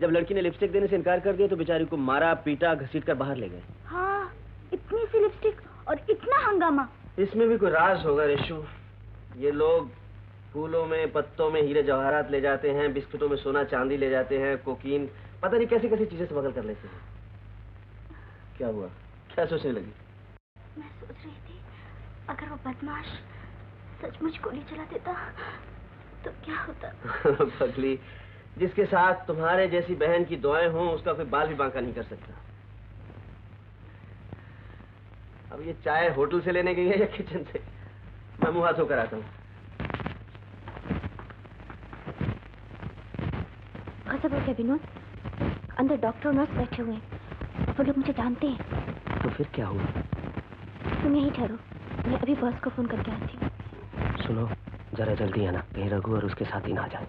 जब लड़की ने लिपस्टिक देने से इनकार कर दिया तो बेचारी को मारा पीटा घसीट कर बाहर ले गए। हाँ, इतनी सी लिपस्टिक और इतना हंगामा। इसमें भी कोई राज होगा रेशु। ये लोग फूलों में पत्तों में हीरे जवाहरात ले जाते हैं, बिस्कुटों में सोना चांदी ले जाते हैं, कोकीन, पता नहीं कैसी कैसी चीजें स्मगल कर लेते हैं। क्या हुआ, क्या सोचने लगी? मैं सोच रही थी अगर वो बदमाश सचमुच गोली चला देता तो क्या होता। पगली, जिसके साथ तुम्हारे जैसी बहन की दुआएं हों उसका कोई बाल भी बांका नहीं कर सकता। अब ये चाय होटल से लेने गई है या किचन से? मैं मुंह हाथ धोकर आता हूँ। सब हो गया विनोद, अंदर डॉक्टर और नर्स बैठे हुए हैं, वो लोग मुझे जानते हैं। तो फिर क्या हुआ? तुम यहीं ठहरो, मैं अभी बॉस को फोन करके आती हूँ। सुनो, जरा जल्दी आना, कहीं रघु और उसके साथी ना आ जाए।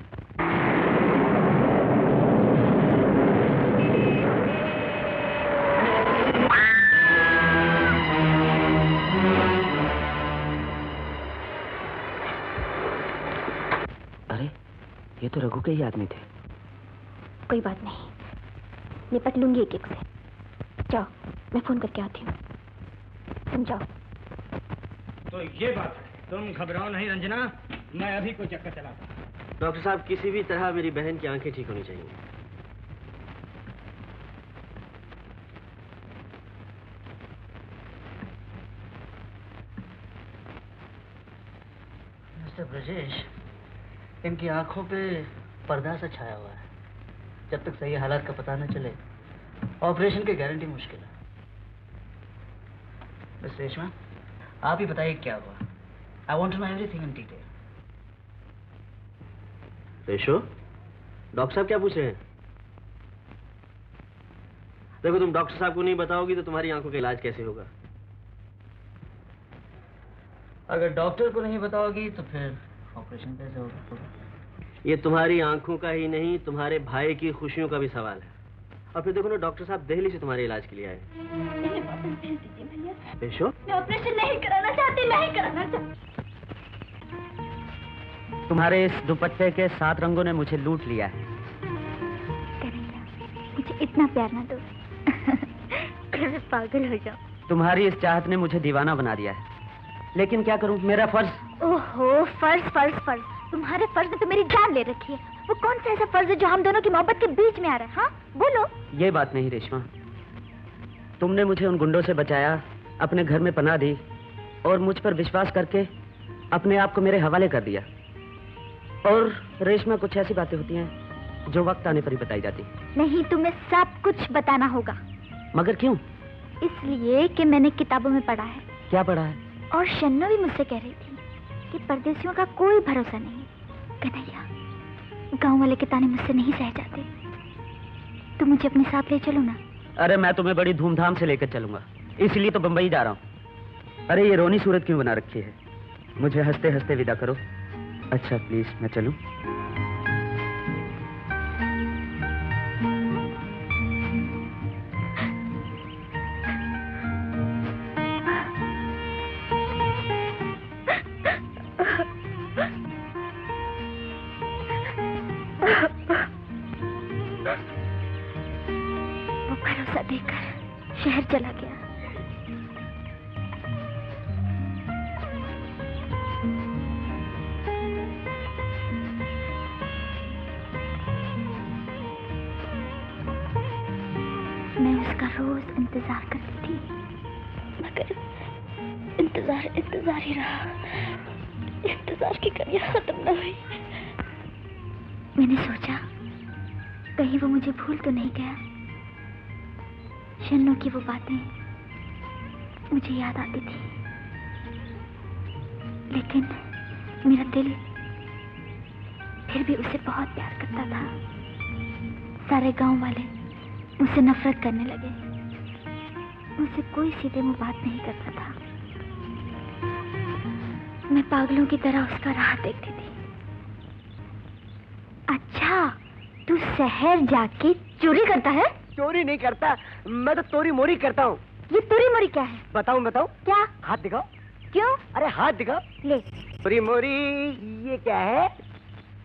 अरे, ये तो रघु के ही आदमी थे। कोई बात नहीं, निपट लूंगी एक एक से। जाओ, मैं फोन करके आती हूँ, तुम जाओ। तो ये बात है, तुम घबराओ नहीं रंजना, मैं अभी कोई चक्कर चलाता हूँ। डॉक्टर साहब, किसी भी तरह मेरी बहन की आंखें ठीक होनी चाहिए। मिस्टर ब्रजेश, इनकी आंखों पे पर्दा सा छाया हुआ है। जब तक सही हालात का पता न चले ऑपरेशन की गारंटी मुश्किल है। मिस रेशमा, आप ही बताइए क्या हुआ। I want to know everything in detail. रेशो, डॉक्टर साहब क्या पूछ रहे हैं? देखो, तुम डॉक्टर साहब को नहीं बताओगी तो तुम्हारी आंखों का इलाज कैसे होगा? अगर डॉक्टर को नहीं बताओगी तो फिर ऑपरेशन कैसे होगा? ये तुम्हारी आंखों का ही नहीं, तुम्हारे भाई की खुशियों का भी सवाल है। और फिर देखो ना, डॉक्टर साहब दिल्ली से तुम्हारे इलाज के लिए आए। मुझे वापस भेज दीजिए भैया। रेशो, मैं ऑपरेशन नहीं कराना चाहती, नहीं कराना चाहती। तुम्हारे इस दुपट्टे के 7 रंगों ने मुझे लूट लिया है। कन्हैया, मुझे इतना प्यार ना दो कि मैं पागल हो जाऊं। तुम्हारी इस चाहत ने मुझे दीवाना बना दिया है, लेकिन क्या करूं, मेरा फर्ज। ओहो, फर्ज फर्ज फर्ज, तुम्हारे फर्ज ने तो मेरी जान ले रखी है। वो कौन सा ऐसा फर्ज है जो हम दोनों की मोहब्बत के बीच में आ रहा है? हाँ बोलो। ये बात नहीं रेशमा, तुमने मुझे उन गुंडों से बचाया, अपने घर में पनाह दी और मुझ पर विश्वास करके अपने आप को मेरे हवाले कर दिया। और रेशमा, कुछ ऐसी बातें होती हैं जो वक्त आने पर ही बताई जाती। नहीं, तुम्हें सब कुछ बताना होगा। मगर क्यों? इसलिए कि मैंने किताबों में पढ़ा है। क्या पढ़ा है? और शन्नो भी मुझसे कह रही थी कि परदेसियों का कोई भरोसा नहीं। कन्हैया, गांव वाले के ताने मुझसे नहीं सह जाते। तुम मुझे अपने साथ ले चलो ना। अरे मैं तुम्हें बड़ी धूमधाम से लेकर चलूंगा, इसलिए तो बंबई जा रहा हूँ। अरे ये रोनी सूरत क्यों बना रखी है? मुझे हंसते हंसते विदा करो। अच्छा प्लीज, मैं चलूं? ऐसा देखकर शहर चला गया। मैं उसका रोज इंतजार करती थी, मगर इंतजार ही रहा। इंतजार की कड़ियां खत्म न हुई। मैंने सोचा कहीं वो मुझे भूल तो नहीं गया। शन्नू की वो बातें मुझे याद आती थी, लेकिन मेरा दिल फिर भी उसे बहुत प्यार करता था। सारे गांव वाले मुझसे नफरत करने लगे। मुझसे कोई सीधे मुंह बात नहीं करता था। मैं पागलों की तरह उसका राह देखती थी। अच्छा, तू शहर जाके चोरी करता है? चोरी नहीं करता, मैं तो तोरी मोरी करता हूँ। ये तोरी मोरी क्या है? बताऊँ? क्या? हाथ दिखाओ। क्यों? अरे हाथ दिखाओ। ले। तोरी मोरी ये क्या है?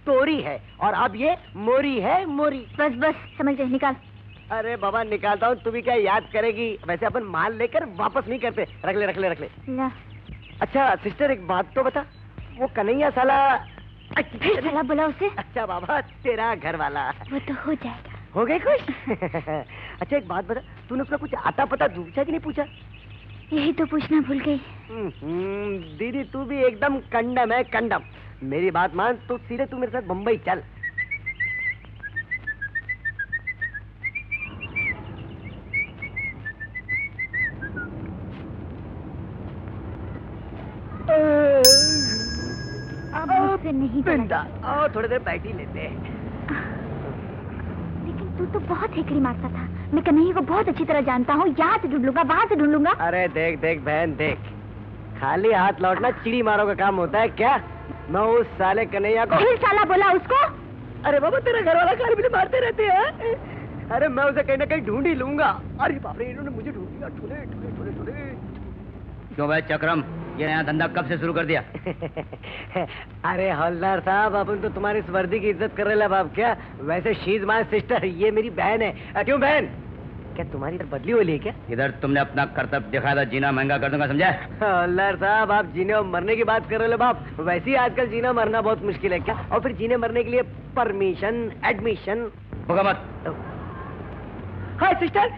तोरी है, और अब ये मोरी है। मोरी। बस समझ गए, निकाल। अरे बाबा निकालता हूँ, तू भी क्या याद करेगी? वैसे अपन माल लेकर वापस नहीं करते। रख ले। ला। अच्छा सिस्टर, एक बात तो बता, वो कन्हैया साला साला बोला उसे? अच्छा बाबा, तेरा घर वाला। वो तो हो जाएगा। हो गए खुश? अच्छा एक बात बता, तूने उसका कुछ आता पता पूछा कि नहीं पूछा? यही तो पूछना भूल गई। दीदी तू भी एकदम कंडम है, कंडम। मेरी बात मान, तो सीधे तू मेरे साथ बम्बई चल। अब मुझसे नहीं बिंदा, आओ थोड़ी देर बैठ ही लेते हैं। लेकिन तू तो बहुत हेकड़ी मारता था। मैं कन्हैया को बहुत अच्छी तरह जानता हूँ। यहाँ से ढूंढ लूंगा, वहाँ से ढूंढ लूंगा। अरे देख बहन देख, खाली हाथ लौटना चिड़ी मारो का काम होता है क्या? मैं उस साले कन्हैया को फिर साला बोला उसको? अरे बाबा, तेरा घर वाला कार भी मारते रहते हैं। अरे मैं उसे कहीं ना कहीं ढूंढ ही लूंगा। अरे बाप रे, इन्होंने मुझे ढूंढ लिया। ठुले। क्यों भाई चक्रम, ये नया धंधा कब से शुरू कर दिया? अरे हवलदार साहब, अपन तो तुम्हारी इस वर्दी की इज्जत कर रहे बाप। क्या वैसे शी इज माय सिस्टर, ये मेरी बहन है। क्यों बहन, क्या तुम्हारी बदली हो ली क्या? इधर तुमने अपना कर्तव्य दिखाया था, जीना महंगा कर दूंगा, समझा? हवलदार साहब, आप जीने और मरने की बात कर रहे बाप। वैसे ही आजकल जीना मरना बहुत मुश्किल है क्या? और फिर जीने मरने के लिए परमिशन, एडमिशन। भूखा मत। हाँ सिस्टर,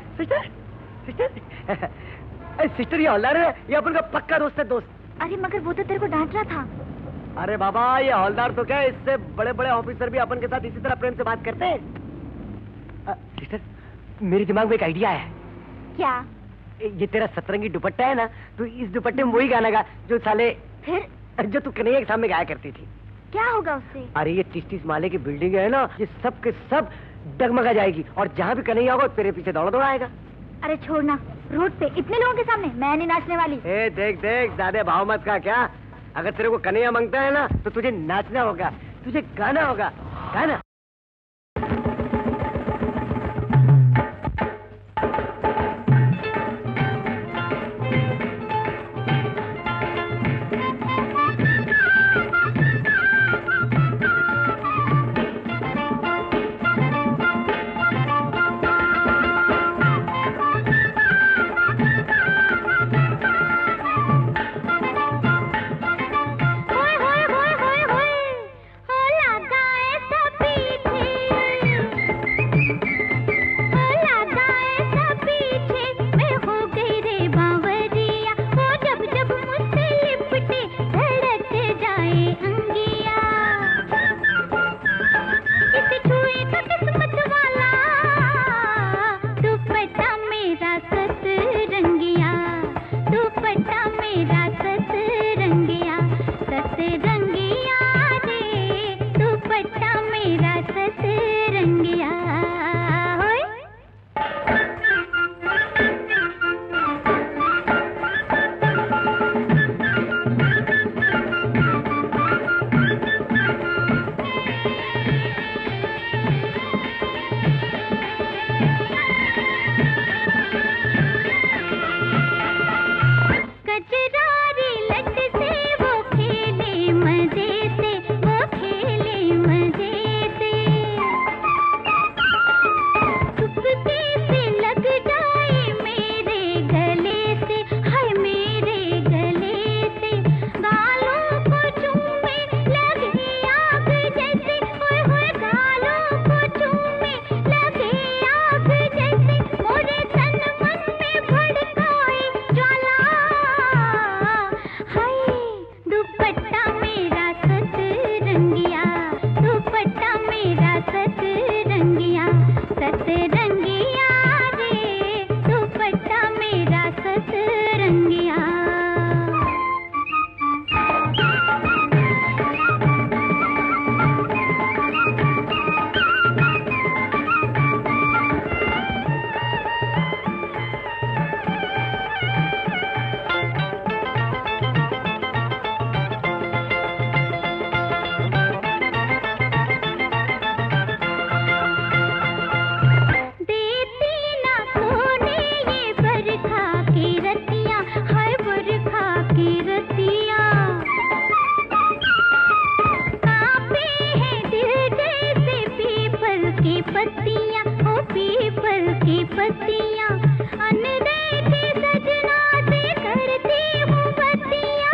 सिस्टर ये हवलदार है, ये अपन का पक्का दोस्त है, दोस्त। अरे मगर वो तो तेरे को डांट रहा था। अरे बाबा, ये हवलदार तो क्या, इससे बड़े बड़े ऑफिसर भी अपन के साथ इसी तरह प्रेम से बात करते हैं। सिस्टर, मेरे दिमाग में एक आइडिया है। क्या? ये तेरा सतरंगी दुपट्टा है ना, तो इस दुपट्टे में वही गाना गा जो साले फिर जो तू कन्हैया के सामने गाया करती थी। क्या होगा उससे? अरे ये 30-30 माले की बिल्डिंग है ना, ये सब के सब डगमगा जाएगी, और जहाँ भी कन्हैया होगा तेरे पीछे दौड़ा आएगा। अरे छोड़ना, रोड पे इतने लोगों के सामने मैं नहीं नाचने वाली। देख ज्यादा भाव मत का। क्या अगर तेरे को कन्हैया मांगता है ना, तो तुझे नाचना होगा, तुझे गाना होगा। गाना। बत्तियां, अनदेखी सजना से करती हूँ बत्तियां,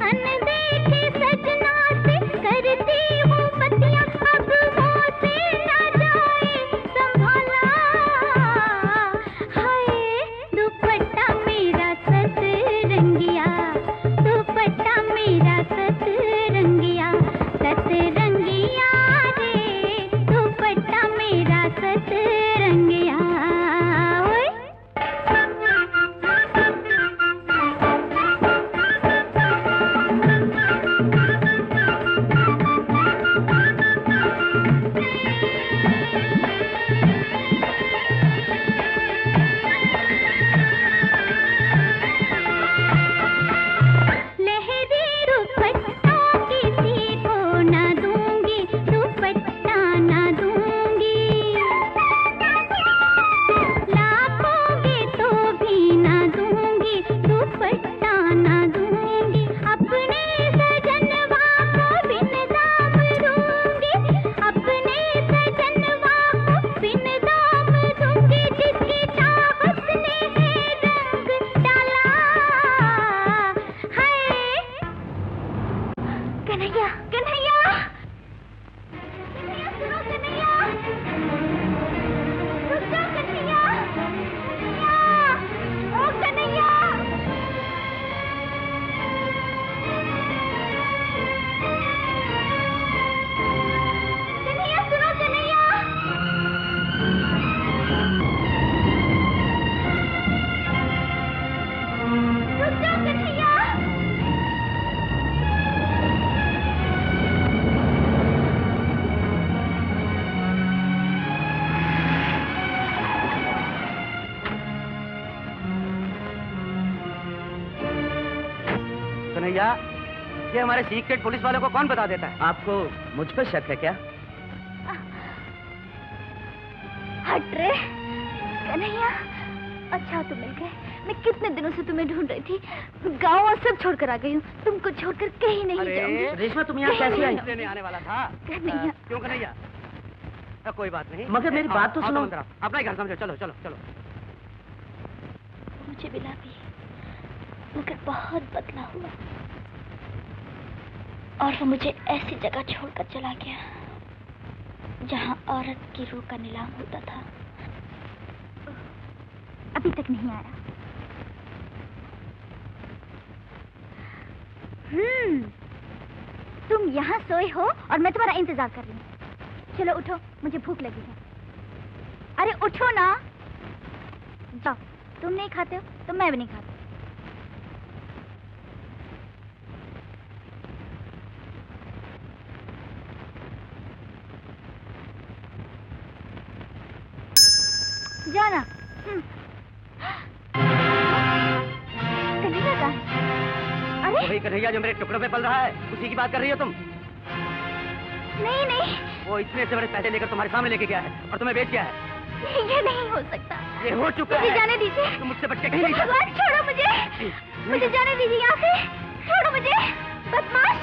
अनदेखी सजना से करती हूँ बत्तियां। अब वो से न जाए संभाला, हाय दुपट्टा मेरा सतरंगिया, दुपट्टा मेरा सतरंगिया, सतरंगिया रे दुपट्टा मेरा सतरंगिया। ओए लहरी दुपट्टा किसी को न दूंगी, दुपट्टा न दूंगी, लापोगे तो भी न दूंगी, दुपट्टा न दूंगी। अपने सजनवा को बिन दाम दूंगी, अपने सजनवा को बिन दाम दूंगी, जिसकी चाहत ने है रंग डाला। हाय कन्हैया, कन्हैया, कन्हैया सुनो कन्हैया, रुक जाओ कन्हैया, कन्हैया, ओ कन्हैया। कन्हैया सुनो कन्हैया, रुक जाओ कन्हैया। कन्हैया, ये हमारे सीक्रेट पुलिस वालों को कौन बता देता है? आपको मुझ पर शक है क्या? हट रे कन्हैया, अच्छा तुम मिल गए। मैं कितने दिनों से तुम्हें ढूंढ रही थी, गाँव और सब छोड़कर आ गई हूँ, तुमको छोड़कर कहीं नहीं जाऊंगी। रेशमा, तुम यहाँ कैसे आई? लेने आने वाला था। कन्हैया। क्यों कन्हैया? कोई बात नहीं, मगर मेरी बात तो सुनो। अपना ही घर समझो। चलो चलो चलो। मुझे मिला भी, मगर बहुत बदला हुआ, और वो मुझे ऐसी जगह छोड़कर चला गया जहाँ औरत की रूह का नीलाम होता था। अभी तक नहीं आया। तुम यहाँ सोए हो और मैं तुम्हारा इंतजार कर रही हूँ। चलो उठो, मुझे भूख लगी है। अरे उठो ना। जाओ, तुम नहीं खाते हो तो मैं भी नहीं खाती। जाओ ना। कन्हैया कहाँ है? अरे वही कन्हैया जो मेरे टुकड़ों पे पल रहा है, उसी की बात कर रही हो तुम? नहीं नहीं, वो इतने से बड़े पैसे लेकर तुम्हारे सामने लेके गया है और तुम्हें बेच गया है। ये नहीं हो सकता। ये हो चुका मुझे है। जाने दीजिए। तुम मुझसे बच के कहीं नहीं भगवान छोड़ो मुझे, मुझे जाने दीजिए यहाँ से। छोड़ो मुझे, बदमाश,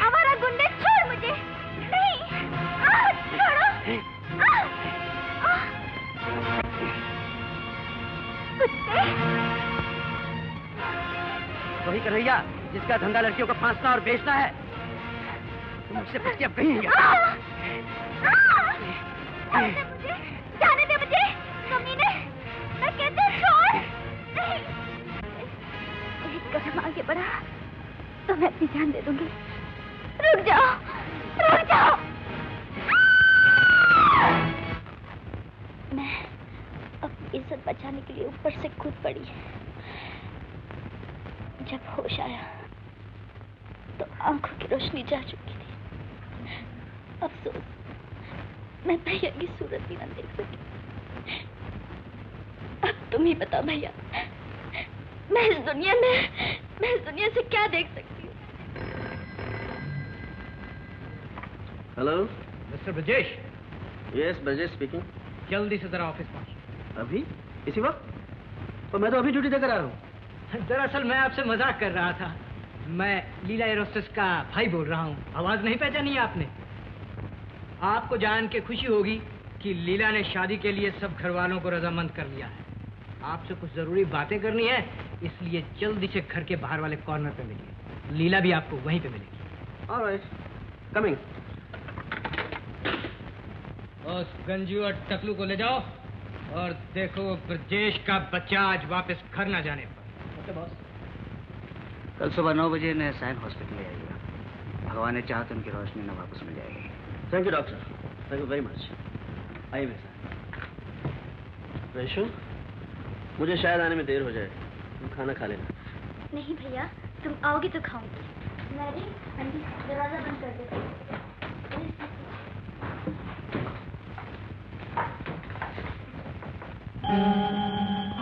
आवारा गुंडे, छोड़ मुझे। नहीं, छोड़ो। कुत्ते। वही कन्हैया जिसका धंधा लड़कियों को फांसना और बेचना है। तुम मुझसे बच के अब कहीं नहीं जाने दे मुझे, कमीने। मैं कहती हूँ छोड़। नहीं, एक कदम आगे बढ़ा तो मैं अपनी जान दे दूंगी। रुक जाओ, रुक जाओ। मैं अपनी इज्जत बचाने के लिए ऊपर से कूद पड़ी। जब होश आया तो आंखों की रोशनी जा चुकी थी। अफसोस, मैं भैया की सूरत भी न देख सकी। अब तुम ही बताओ भैया, मैं इस दुनिया से क्या देख सकती हूँ? Hello mister Brajesh. Yes, Brajesh speaking. जल्दी से जरा ऑफिस पहुंच। अभी इसी वक्त? तो मैं तो अभी ड्यूटी देकर आ रहा हूँ। दरअसल मैं आपसे मजाक कर रहा था। मैं लीला एरोस्टेस का भाई बोल रहा हूँ। आवाज नहीं पहचानी आपने? आपको जान के खुशी होगी कि लीला ने शादी के लिए सब घर वालों को रजामंद कर लिया है। आपसे कुछ जरूरी बातें करनी है, इसलिए जल्दी से घर के बाहर वाले कॉर्नर पे मिलिए। लीला भी आपको वहीं पे मिलेगी। Alright, coming. उस गंजू और टकलू को ले जाओ और देखो ब्रजेश का बच्चा आज वापस घर ना जाने पर। Okay boss. कल सुबह 9 बजे नए साइन हॉस्पिटल ले आइएगा। भगवान ने चाहा तो उनकी रोशनी न वापस मिल जाएगी। Thank you doctor, thank you very much. आइए मेरे साथ। वैशु, मुझे शायद आने में देर हो जाए, तुम खाना खा लेना। नहीं भैया, तुम आओगे तो खाऊंगी। मैरी, आंटी दरवाजा बंद कर दे।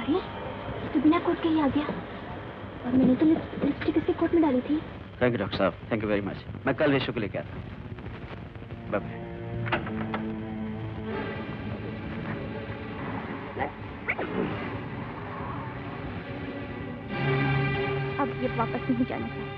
अरे तो बिना कोट के ही आ गया, और मैंने तो लिपस्टिक इसके कोट में डाली थी। थैंक यू डॉक्टर साहब, थैंक यू वेरी मच। मैं कल विशु को लेके आता हूँ। बाय। अब ये वापस नहीं जाना चाहिए।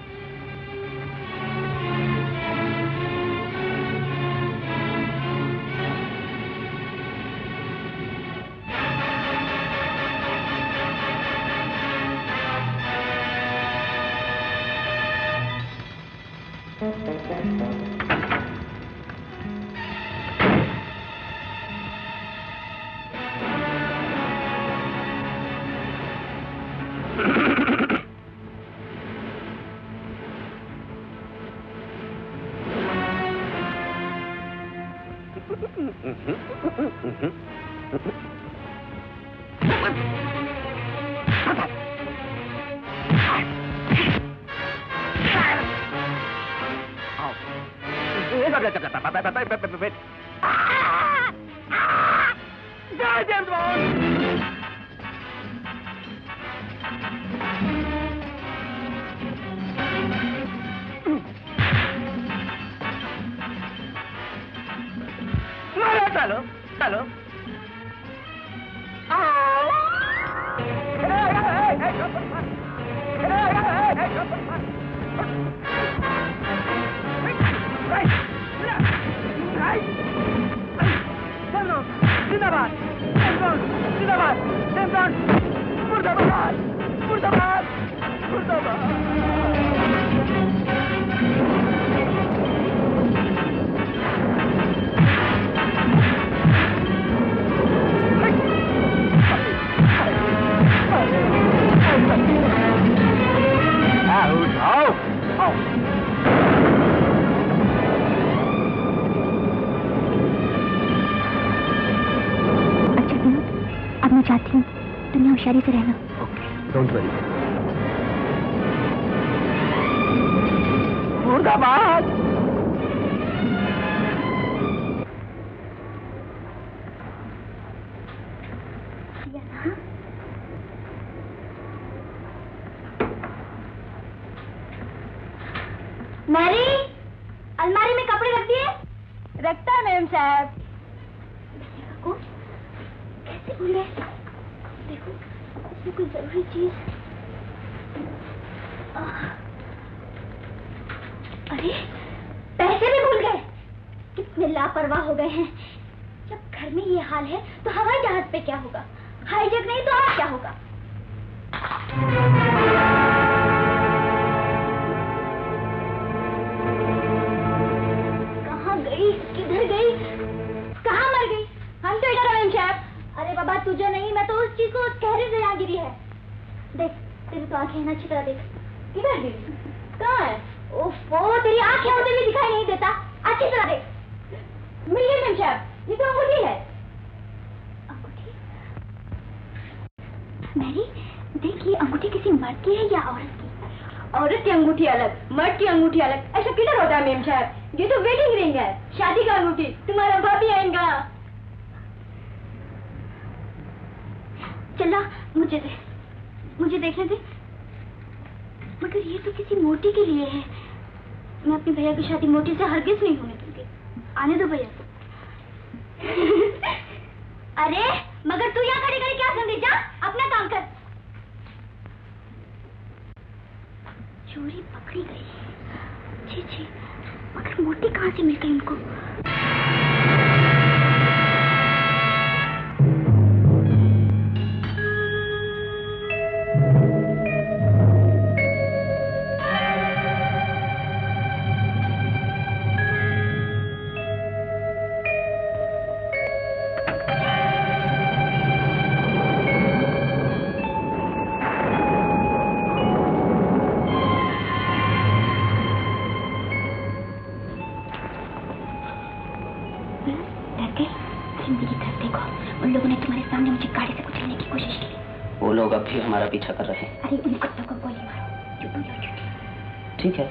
होशियारी से रहना। Okay, don't worry. मुर्दाबाद। मैरी, अलमारी में कपड़े रख दिए? रखता है मैम साहब। कैसे भूल गए? देखो, इसमें कोई जरूरी चीज। अरे, पैसे भी भूल गए। कितने लापरवाह हो गए हैं। जब घर में ये हाल है तो हवाई जहाज पे क्या होगा? हाईजैक नहीं तो और क्या होगा? कहाँ गई? किधर गई? कहाँ मर गई? हम तो इधर हैं साहब। अरे बाबा, तुझे नहीं, मैं तो उस चीज को गहरे से यहाँ गिरी है। देख, तेरी तो आंखें अच्छी तरह देख। किधर गिरी? कहाँ है? ओफो, तेरी आंखें होते भी दिखाई नहीं देता। अच्छी तरह देख। मिल गई मैम साहब, ये तो अंगूठी है। अंगूठी? मैरी, देख, ये अंगूठी किसी मर्द की है या औरत की? औरत की अंगूठी अलग, मर्द की अंगूठी अलग। ऐसा किधर होता है मैम साहब? ये तो वेडिंग रिंग है, शादी का अंगूठी। तुम्हारा भाभी आएगा। चला, मुझे देखने दे। मगर ये तो किसी मोटी के लिए है। मैं अपने भैया की शादी मोटी से हरगिज नहीं होने दूंगी। आने दो भैया। अरे, मगर तू यहाँ खड़ी खड़ी क्या सुन? जा, अपना काम कर। चोरी पकड़ी गई। छी छी, मगर मोटी कहाँ से मिल गई उनको? डर गई? जिंदगी कर देखो, उन लोगों ने तुम्हारे सामने मुझे गाड़ी से कुचलने की कोशिश की। वो लोग अब भी हमारा पीछा कर रहे हैं। अरे उन कुत्तों को गोली मारो जो तुम लोग छुट्टी। ठीक है।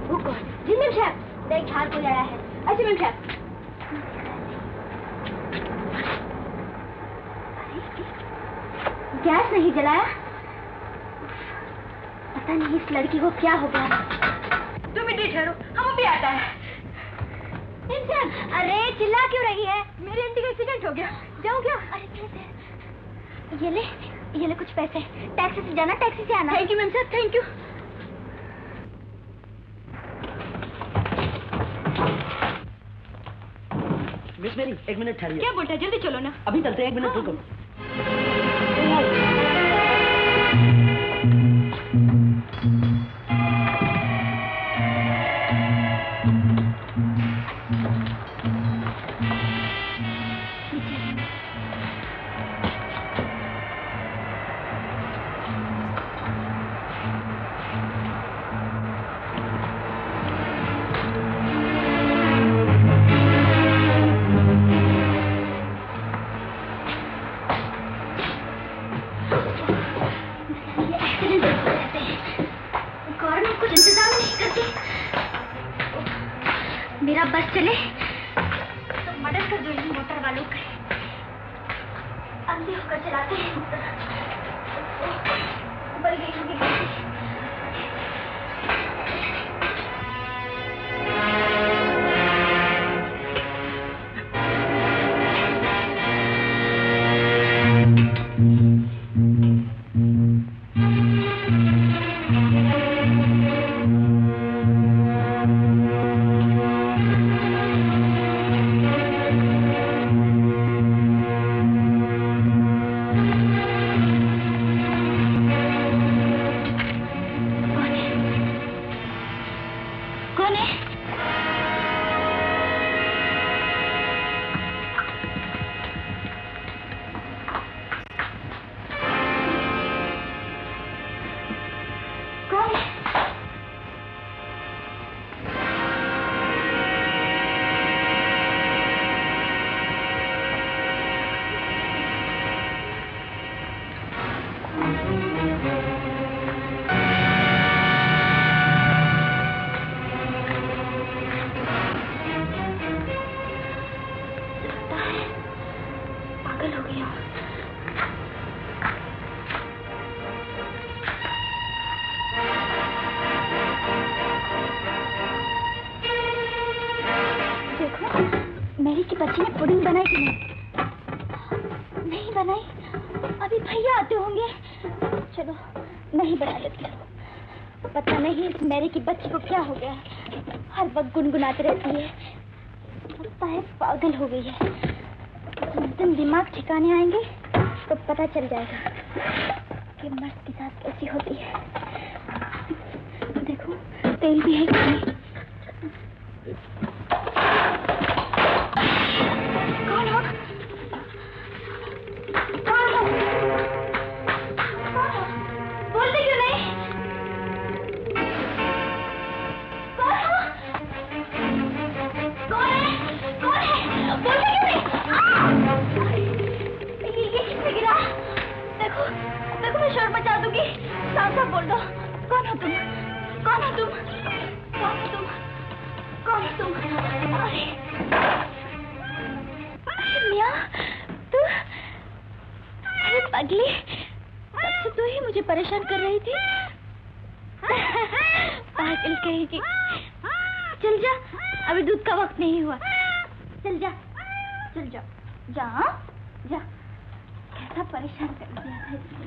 वो कौन? जी मैम साहब, देख हार कोई आया है। अच्छा मैम साहब। गैस नहीं जलाया? पता नहीं इस लड़की को क्या हो गया। तुम इतनी ठहरो, हम भी आता है। इंसान, अरे चिल्ला क्यों रही है? मेरे आंटी का एक्सीडेंट हो गया, जाऊँ क्या? अरे ये ले कुछ पैसे। टैक्सी से जाना, टैक्सी से आना। थैंक यू मैम साहब, थैंक यू। मिस मेरी, 1 मिनट ठहरिए। क्या बोलता है? जल्दी चलो ना। अभी चलते हैं, 1 मिनट रुको। मेरा बस चले तो मदद कर दो इन मोटर वालों की। अंधे होकर चलाते हैं। बढ़ गई होगी गलती। गुनगुनाती रहती है, लगता है पागल हो गई है। जिस दिन दिमाग ठिकाने आएंगे तो पता चल जाएगा कि मर्द के साथ कैसी होती है। देखो तेल भी है कि नहीं? कौन हो? कौन हो? बोलते क्यों नहीं? देखो मैं शोर मचा दूंगी। साफ साफ बोल दो, कौन हो तुम? कौन हो तुम? कौन हो तुम? कौन हो तुम? अरे मियां, तू? अरे पगली, तब से तू ही मुझे परेशान कर रही थी। पागल कहेगी। चल जा, अभी दूध का वक्त नहीं हुआ। चल जा, चल जा, जा जा। कैसा परेशान कर दिया था इसने।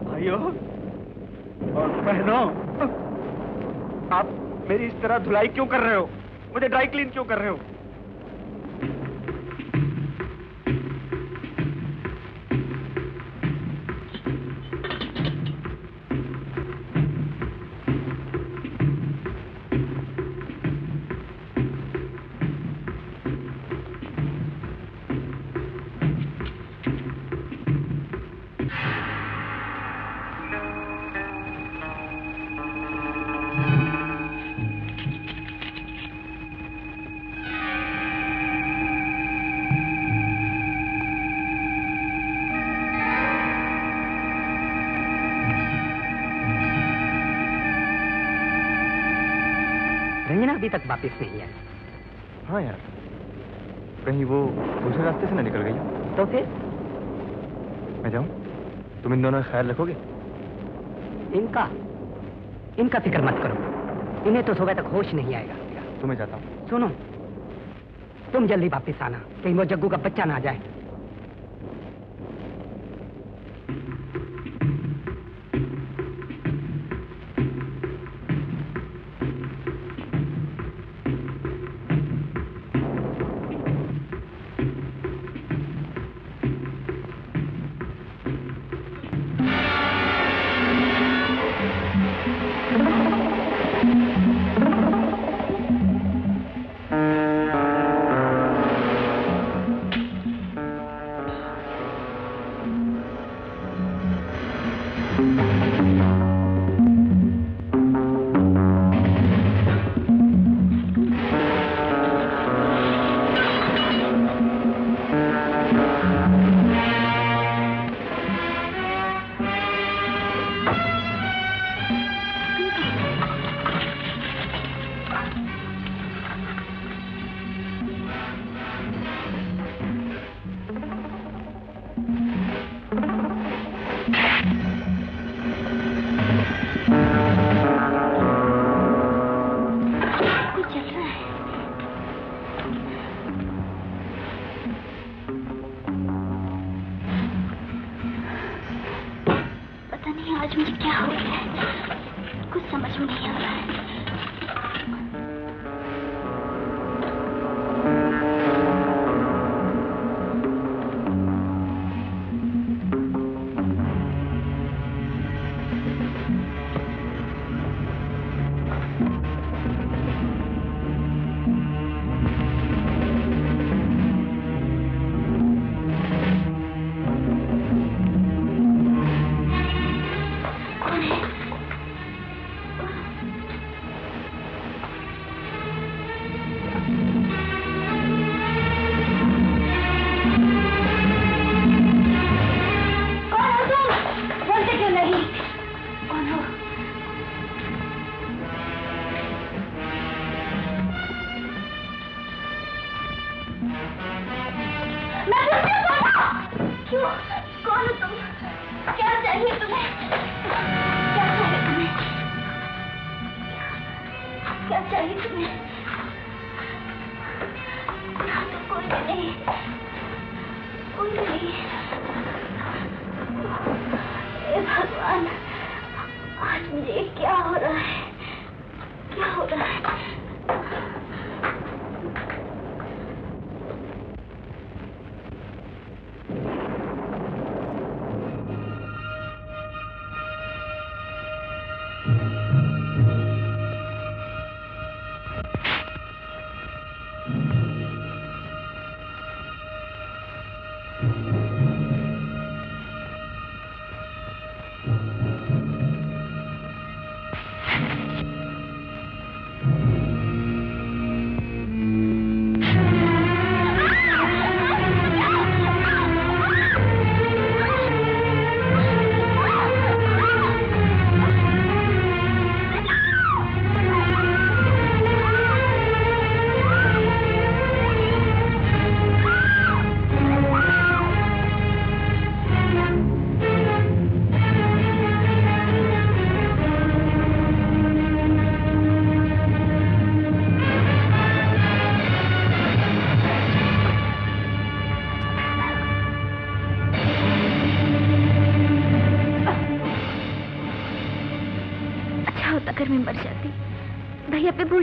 भाइयों और बहनों, आप मेरी इस तरह धुलाई क्यों कर रहे हो? मुझे ड्राई क्लीन क्यों कर रहे हो? अभी तक वापस नहीं आई। हाँ यार, कहीं वो दूसरे रास्ते से ना निकल गई तो फिर मैं जाऊं? तुम इन दोनों का ख्याल रखोगे? इनका फिक्र मत करो, इन्हें तो सुबह तक होश नहीं आएगा। तो मैं जाता हूँ। सुनो, तुम जल्दी वापस आना, कहीं वो जग्गू का बच्चा ना आ जाए।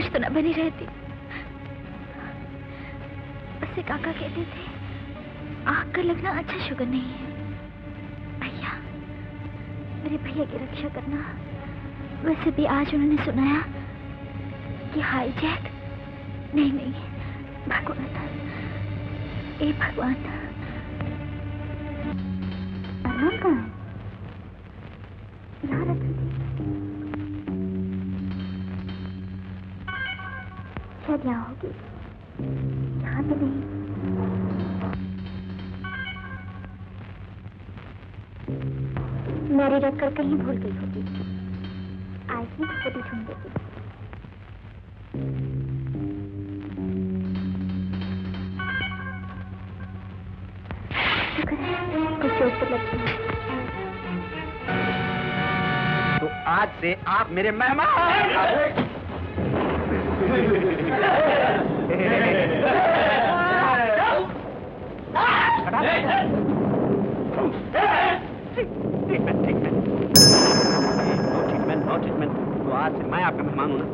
तो न बनी रहती। उससे काका कहते थे आग का लगना अच्छा शुगर नहीं है। भैया, मेरे भैया की रक्षा करना। वैसे भी आज उन्होंने सुनाया कि हाईजैक नहीं, भगवान, ए भगवान, अरमान कहाँ है? यहाँ रखी थी शायद, यहाँ होगी, यहाँ तो नहीं। मेरी रखकर कहीं भूल गई होगी। आज भी खुद ही ढूंढ देती। कुछ चोट तो लगी। तो आज से आप मेरे मेहमान। No treatment. तो आज से मैं आपका मेहमान हूं ना।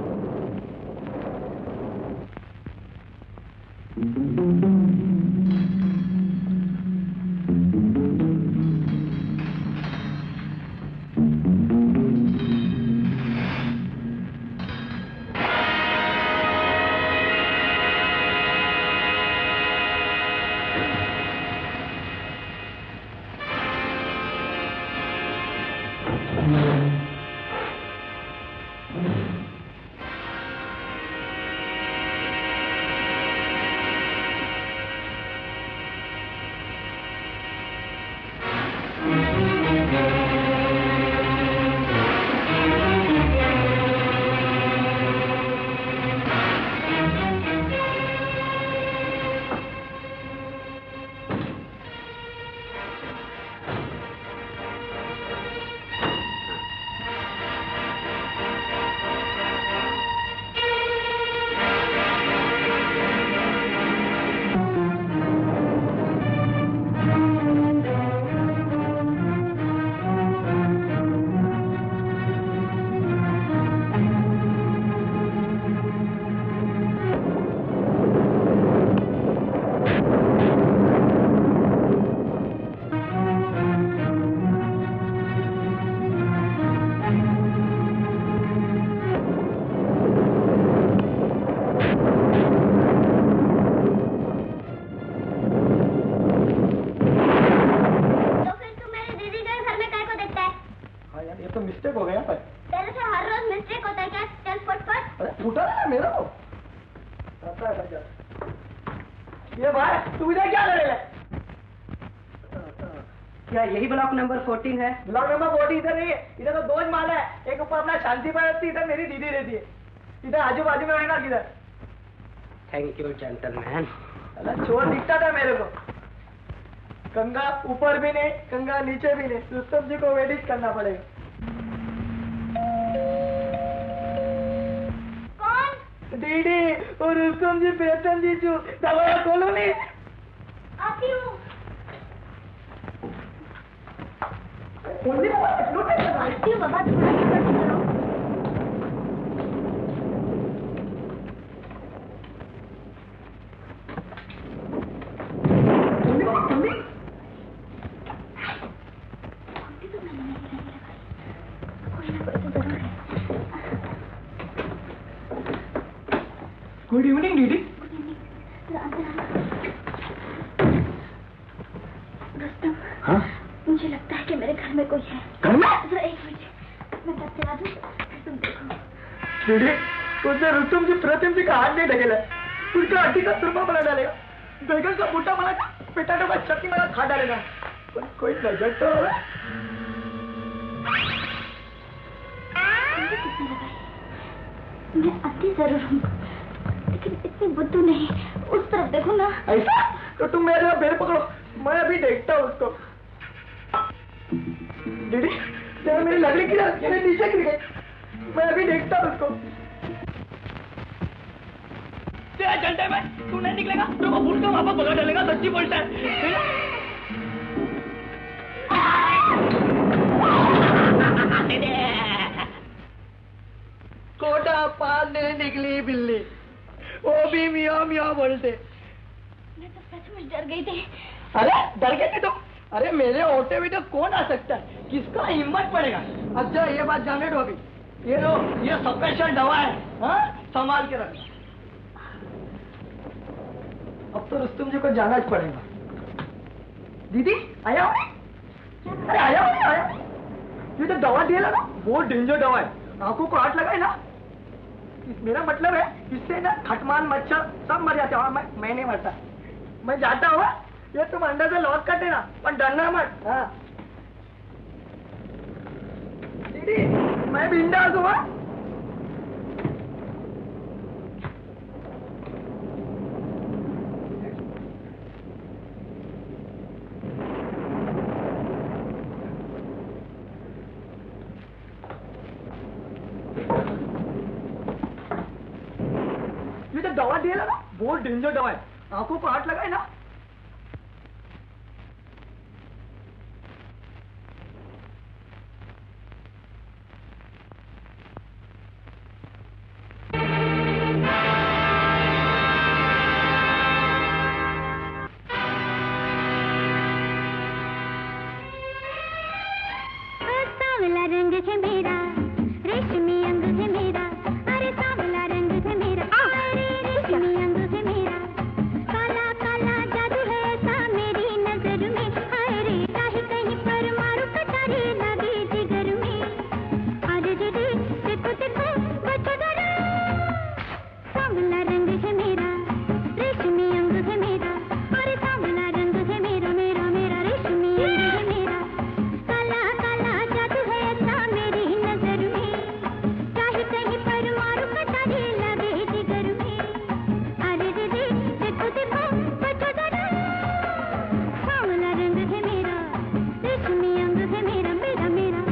यही ब्लॉक नंबर 14 है। ब्लॉक नंबर 14 इधर नहीं है, इधर तो दो माल है। एक ऊपर अपना शांति पर रहती है, इधर मेरी दीदी रहती है। इधर आजू बाजू में रहना किधर। Thank you gentleman. अल्लाह चोर दिखता था मेरे को। गंगा ऊपर भी नहीं, गंगा नीचे भी नहीं। रुस्तम जी को वेडिंग करना पड़ेगा। कौन? दीदी और रुस्तम जी बेतन जी जो दवा खोलो नहीं। आती हूँ। आती हूँ बाबा, थोड़ा सा करो। गुड इवनिंग दीदी। रुस्तम, हाँ? मुझे लगता है कि मेरे घर में कोई है। घर में? जरा एक मिनट, मैं तब चला दूं, तुम देखो। दीदी, उसने रुस्तम जी प्रतिम जी का हाथ नहीं ढकेला, उसका हड्डी का सुरमा बना डालेगा, बैगन का बूटा बना पेटाटो का चटनी बना खा डालेगा। कोई नजर तो मैं आती जरूर हूँ, लेकिन इतनी बुद्धू नहीं। उस तरफ देखो ना। ऐसा? तो तुम मेरे पैर पकड़ो, मैं अभी देखता हूँ उसको। दीदी, जब मेरी लकड़ी की नीचे गिर गई, मैं अभी देखता हूँ उसको। तेरा घंटे में तू नहीं निकलेगा तो वो भूल के वापस पकड़ डालेगा। सच्ची बोलता है। कोटा पालने निकली बिल्ली, वो भी मियाँ मियाँ बोलते। मैं तो सचमुच डर गई थी। अरे डर गए थे तुम? अरे मेरे होते भी तो कौन आ सकता है, किसका हिम्मत पड़ेगा। अच्छा ये बात जाने दो अभी। ये लो, ये स्पेशल दवा है, हाँ? संभाल के रखना। अब तो रुस्तम जी को जाना ही पड़ेगा। दीदी आया हो? अरे आया हो? आया? ये तो दवा दिया ना, बहुत डेंजर दवा है। आंखों को हाथ लगाए ना, मेरा मतलब है इससे ना खटमान मच्छर सब मर जाते हैं, और मैं नहीं मरता। मैं जाता हूँ, ये तुम अंदर से लॉक कर देना, पर डरना मत। हाँ दीदी, मैं बिंदास हूँ। दवा दिया ना, बहुत डेंजर दवा है, आंखों को हाथ लगाए ना। सांवला रंग है मेरा, रेशमी अंग है मेरा, अरे सांवला रंग है मेरा, अरे रेशमी अंग है मेरा, काला काला जादू है ऐसा मेरी नजर में, अरे कहीं कहीं पर मारू कटारी लगी जिगर में, अरे दीदी देखो देखो बच्चा डरा, सांवला रंग है मेरा, रेशमी अंग है मेरा, अरे सांवला रंग है मेरा, मेरा मेरा रेशमी अंग है मेरा, काला काला जादू है ऐसा मेरी नजर में, चाहे कहीं पर मारू कटारी लगे जिगर में, अरे दीदी देखो देखो बच्चा डरा, सांवला रंग है मेरा, रेशमी अंग है मेरा, मेरा मेरा।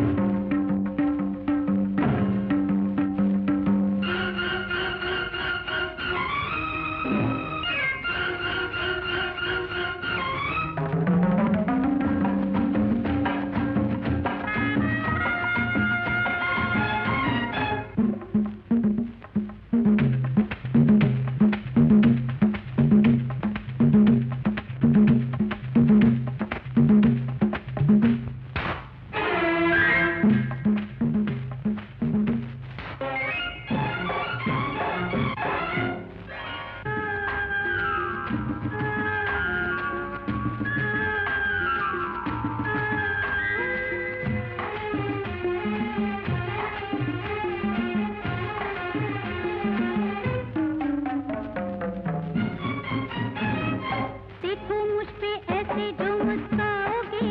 देखो मुझ पे ऐसे जो मुस्काओगे,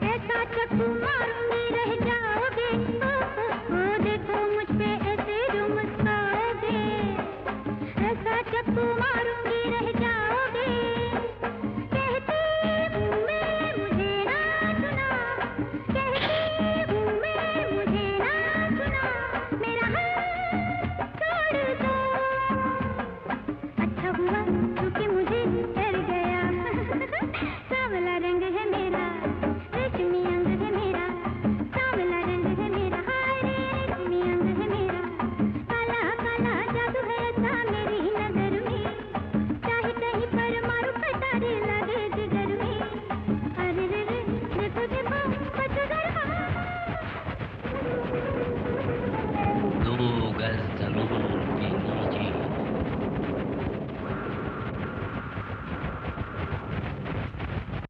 ऐसा चक्कू मारूंगी रह जाओगे, ओ देखो मुझ पे ऐसे जो मुस्काओगे, ऐसा चक्कू मारूंगी रह जाओगे, कहती हूँ मैं मुझे ना सुना, कहती हूँ मैं मुझे ना सुना, मेरा हाथ छोड़ दो, अच्छा हुआ क्योंकि मुझे डर गया, सांवला रंग है मेरा, रेशमी अंग है मेरा, सांवला रंग है मेरा, हाय रे रेशमी अंग है मेरा, काला काला जादू है ऐसा मेरी नजर में, चाहे कहीं पर मारू कटारी लगे जिगर में, अरे रे रे देखो देखो बच्चा डरा। दो गज जमीन के नीचे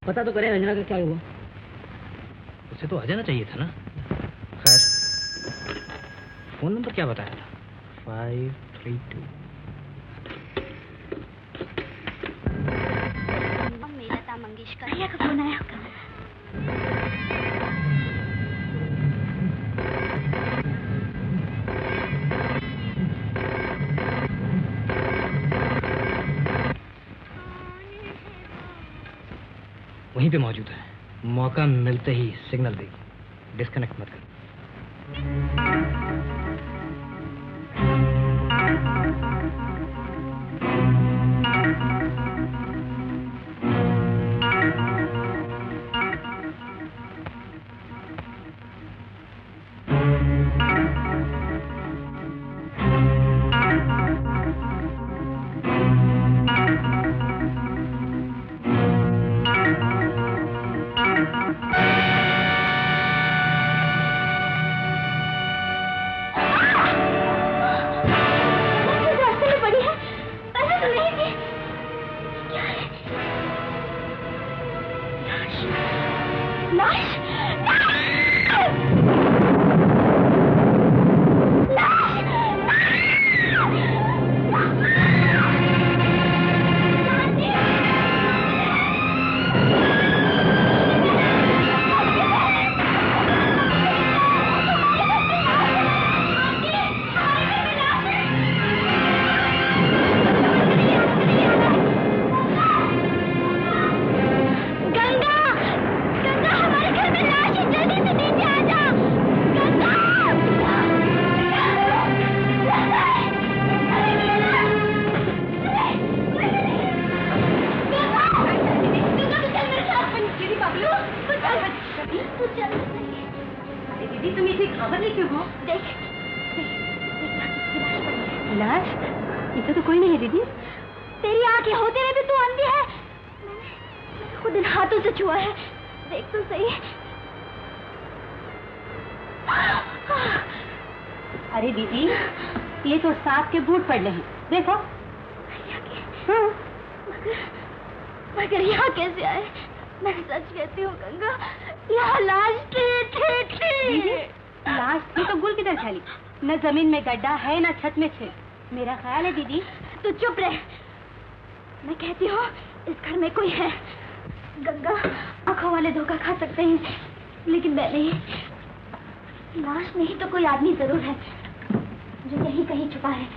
पता तो करे रंजना का क्या हुआ? उसे तो आ जाना चाहिए था ना। खैर, फोन नंबर क्या बताया था? 532। मेरा लता मंगेशकर भैया का फोन आया होगा। वहीं पे मौजूद है, मौका मिलते ही सिग्नल देगी, डिस्कनेक्ट मत कर। गंगा, गंगा हमारे घर में लाश है, जल्दी से नीचे आ जा। तू चल। अरे दीदी तुम इतनी घबराई क्यों हो? देख लाश? इधर तो कोई नहीं है दीदी। तेरी आंखें होते हुए भी तू अंधी है। मैंने खुद इन हाथों से छुआ है, देख तो सही। अरे दीदी ये तो सांप के बूट पड़े हैं, देखो। मगर यहाँ कैसे आए? मैं सच कहती हूँ गंगा, यहाँ लाश थी। लाश थी तो गुल किधर चली? न जमीन में गड्ढा है न छत में छेद। मेरा ख्याल है दीदी। तू चुप रह। मैं कहती हूँ इस घर में कोई है। गंगा, आंखों वाले धोखा खा सकते हैं लेकिन मैं नहीं। लाश नहीं तो कोई आदमी जरूर है जो यहीं कहीं छुपा है।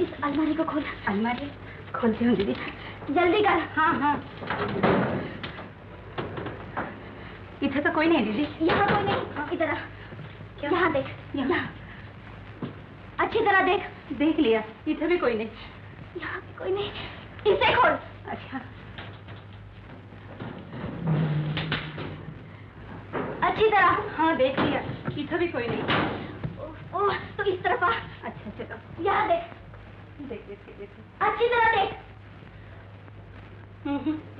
इस अलमारी को खोल। अलमारी खोलती हूँ दीदी। जल्दी कर। हाँ हाँ। इधर तो कोई नहीं दीदी। यहाँ कोई नहीं। इधर आ। यहाँ देख। यहाँ अच्छी तरह देख। देख लिया, इधर भी कोई नहीं। यहाँ भी कोई नहीं। इसे खोल। अच्छा। अच्छी तरह। हाँ देख लिया, इधर भी कोई नहीं। ओह तो इस तरफ आ। अच्छा चलो। यहाँ देख। देख देख देख। अच्छी तरह देख।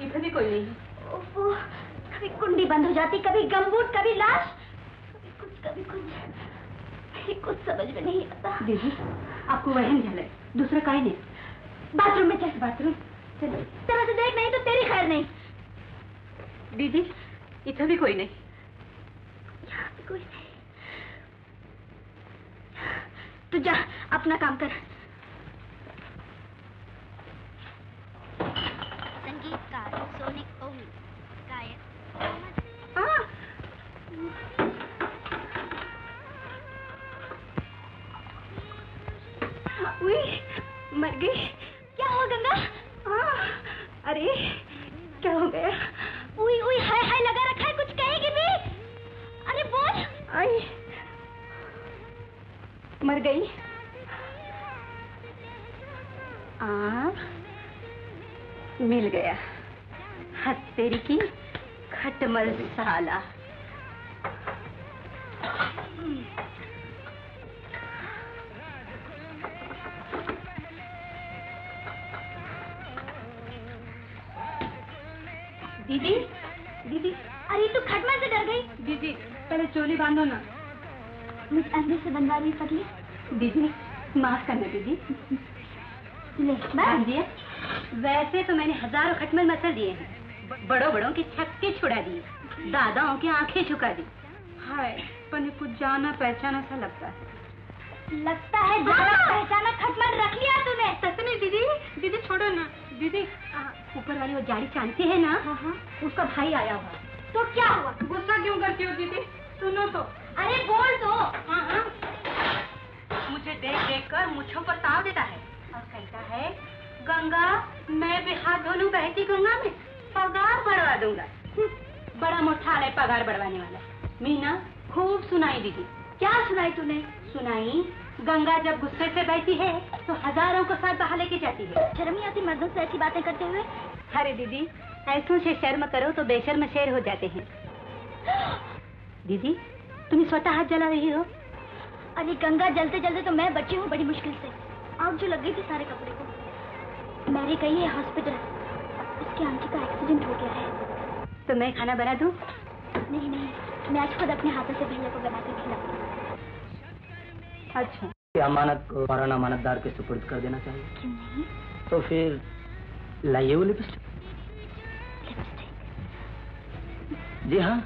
इधर भी कोई नहीं। ओह, कभी कुंडी बंद हो जाती, कभी गमबूट, कभी लाश, कभी कुछ समझ में नहीं आता। दीदी आपको वहम झलक, दूसरा काहे नहीं। बाथरूम में चल। बाथरूम चलो। तरह से देख, नहीं तो तेरी खैर नहीं। दीदी इधर भी कोई नहीं। यहाँ भी कोई नहीं। तू जा अपना काम कर। संगीतकार सोनिक ओमी, गायक मर गई। क्या हुआ गंगा? अरे क्या हो गया? उई उई हाय हाय लगा रखा है, कुछ कहेगी भी? अरे बोल। आई मर गई। मिल गया। हद तेरी की खटमल साला। दीदी दीदी, अरे तू खटमल से डर गई? दीदी पहले चोली बांधो ना। मुझ अंदर से बनवा रही पगली। दीदी माफ करना दीदी। ले बांध दिए। वैसे तो मैंने हजारों खटमल मसल दिए हैं, बड़ों बड़ों की छक्के छुड़ा दिए, दादाओं की आंखें झुका दी। हाय पर कुछ जाना पहचाना सा लगता है। लगता है जाना पहचाना खटमल रख लिया तूने। सच में दीदी। दीदी छोड़ो ना दीदी। ऊपर वाली वो जाड़ी चांदती है ना, उसका भाई आया हुआ। तो क्या हुआ? गुस्सा क्यों करती हो दीदी? सुनो तो। अरे बोल तो। मुझे देख देख कर मुझों पर ताव देता है और कहता है गंगा मैं भी हाथ धो लूं बहती गंगा में, पगार बढ़वा दूंगा। बड़ा मुठा है पगार बढ़वाने वाला। मीना खूब सुनाई दीदी। क्या सुनाई तूने? सुनाई गंगा जब गुस्से से बहती है तो हजारों को साथ बहा लेके जाती है। शर्म नहीं आती मर्दों से ऐसी बातें करते हुए? अरे दीदी ऐसों से शर्म करो तो बेशर्म शेर हो जाते हैं। दीदी तुम स्वतः हाथ जला रही हो? अरे गंगा जलते जलते तो मैं बची हूँ बड़ी मुश्किल से। आग जो लग गई थी सारे कपड़े को। मैरी गई है हॉस्पिटल, उसकी आंटी का एक्सीडेंट हो गया है। तो मैं खाना बना दूं? नहीं नहीं, मैं आज खुद अपने हाथों से भैया को बना कर खिलाऊंगी। अच्छा अमानत को फौरन अमानतदार के सुपुर्द कर देना चाहिए। क्यों नहीं? तो फिर लाइए वो लिपस्टिक। जी हाँ,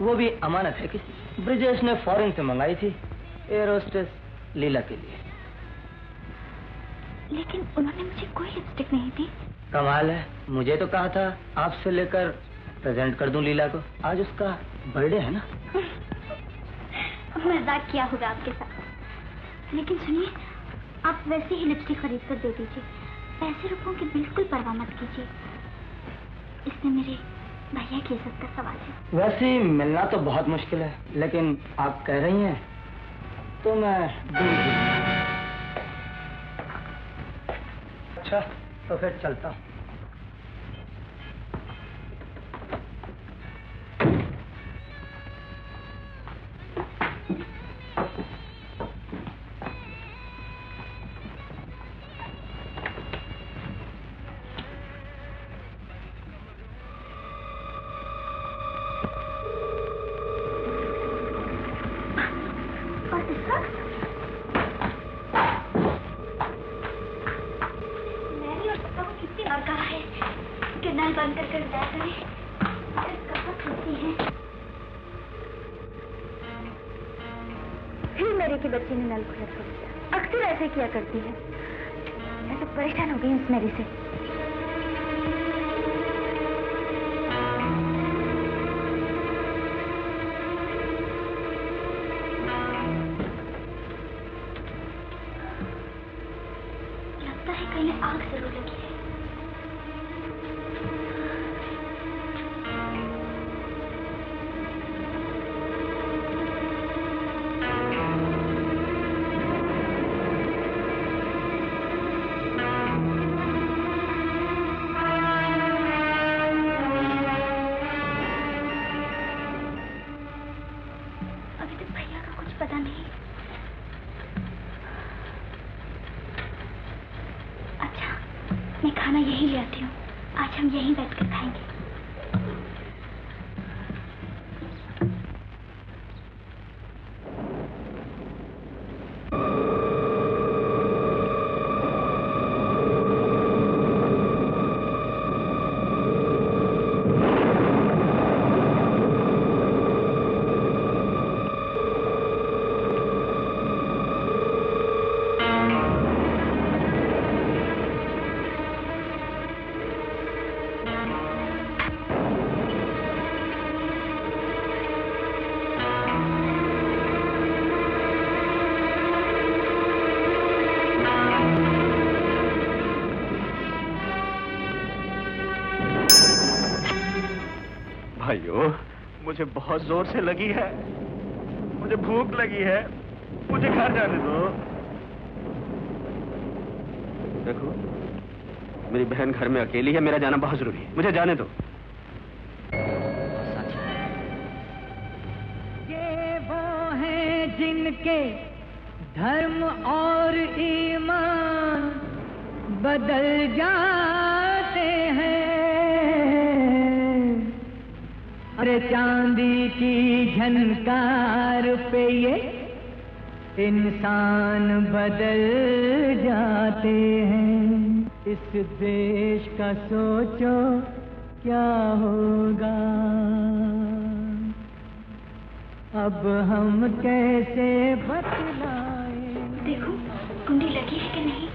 वो भी अमानत है किसी। ब्रिजेश ने फॉरेन से मंगाई थी, एयर होस्टेस लीला के लिए। लेकिन उन्होंने मुझे कोई लिपस्टिक नहीं दी। कमाल है, मुझे तो कहा था आपसे लेकर प्रेजेंट कर दूं लीला को। आज उसका बर्थडे है ना। मजाक किया होगा आपके साथ। लेकिन सुनिए, आप वैसे ही लिपस्टिक खरीद कर दे दीजिए। पैसे रुपयों की बिल्कुल परवाह मत कीजिए। इसमें मेरे भैया की इज्जत का सवाल है। वैसे मिलना तो बहुत मुश्किल है, लेकिन आप कह रही हैं तो मैं दूंगी। अच्छा तो फिर चलता हूँ। बच्ची ने नल खुला छोड़ दिया। अक्सर ऐसे किया करती है। मैं तो परेशान हो गई हूँ उस मेरी से। लगता है कहीं आग जरूर लगी है। यहीं बैठकर खाएंगे। मुझे बहुत जोर से लगी है, मुझे भूख लगी है, मुझे घर जाने दो। देखो, मेरी बहन घर में अकेली है, मेरा जाना बहुत जरूरी है, मुझे जाने दो। ये वो हैं जिनके धर्म और ईमान बदल जाते हैं। अरे चांदी की झनकार पे ये इंसान बदल जाते हैं। इस देश का सोचो क्या होगा, अब हम कैसे बतलाएं। देखो कुंडी लगी है कि नहीं।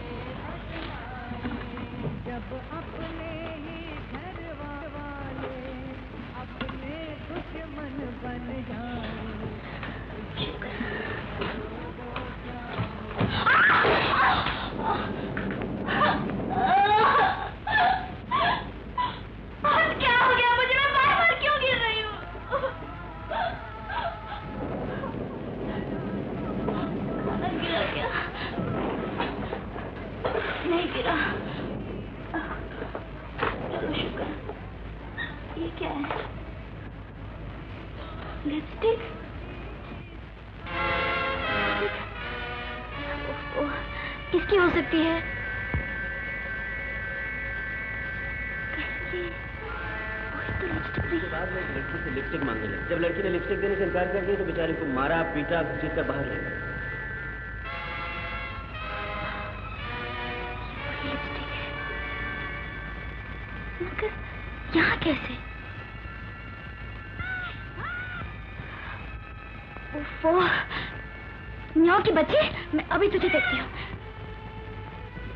जब अपने ही घर वाले अपने दुश्मन बन जाए। क्या हो गया मुझे? मैं बार-बार क्यों गिर रही हूँ? गिरा क्या? नहीं गिरा। शुक्र। ये क्या है? लिपस्टिक? किसकी हो सकती है? बाद में लड़की से लिपस्टिक मांगने लगे। जब लड़की ने लिपस्टिक देने से इनकार कर दिया तो बेचारे को मारा, पीटा, घसीट कर बाहर ले गए। मगर यहाँ कैसे? ओफो, न्याओ की बच्ची, मैं अभी तुझे देखती हूँ।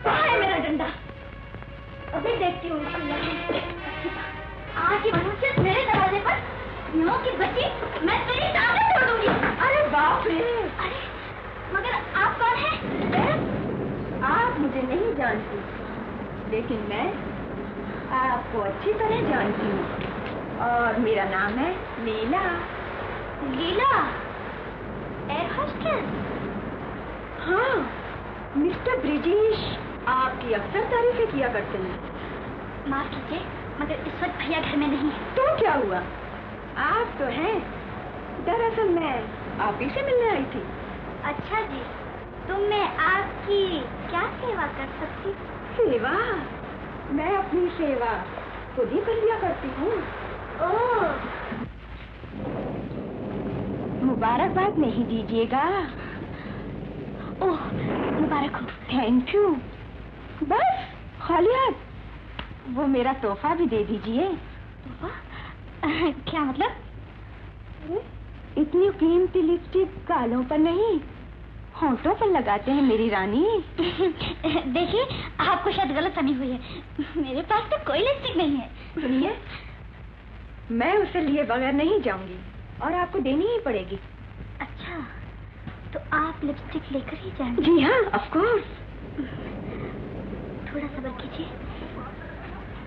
कहाँ है मेरा डंडा? अभी देखती हूँ। आज ही मनुष्य मेरे दरवाजे पर, न्याओ की बच्ची, मैं तेरी टांगें तोड़ दूंगी। अरे बाप रे! अरे, मगर आप कौन हैं? आप मुझे नहीं जानती, लेकिन मैं आपको अच्छी तरह जानती हूँ और मेरा नाम है लीला। लीला? Air hostess? हाँ, मिस्टर ब्रिजेश आपकी अक्सर तारीफें किया करते हैं। माफ कीजिए, मगर इस वक्त भैया घर में नहीं है। तो क्या हुआ? आप तो हैं। दरअसल मैं आप ही से मिलने आई थी। अच्छा जी, तो मैं आपकी क्या सेवा कर सकती? सेवा? मैं अपनी सेवा खुद ही कर लिया करती हूँ। ओह, मुबारकबाद नहीं दीजिएगा? ओह, मुबारक हो। Thank you. बस खाली हाथ? वो मेरा तोहफा भी दे दीजिए। तोहफा? क्या मतलब? इतनी कीमती लिपस्टिक गालों पर नहीं, होंठों पर लगाते हैं मेरी रानी। देखिए, आपको शायद गलतफहमी हुई है। मेरे पास तो कोई लिपस्टिक नहीं है। सुनिए, मैं उसे लिए बगैर नहीं जाऊंगी और आपको देनी ही पड़ेगी। अच्छा, तो आप लिपस्टिक लेकर ही जाएंगे? जी हाँ, ऑफ कोर्स। थोड़ा सब्र कीजिए,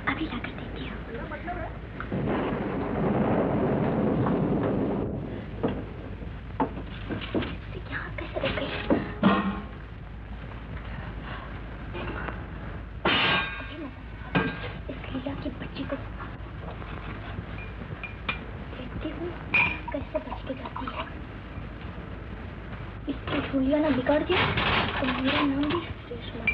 अभी लाकर देती हूँ। यहाँ कैसे रख गई? इस लीला की बच्ची को देखती हूँ कैसे बच के जाती है। इसकी झूलिया ना बिगाड़ दिया तो मेरा नाम भी रेशमा।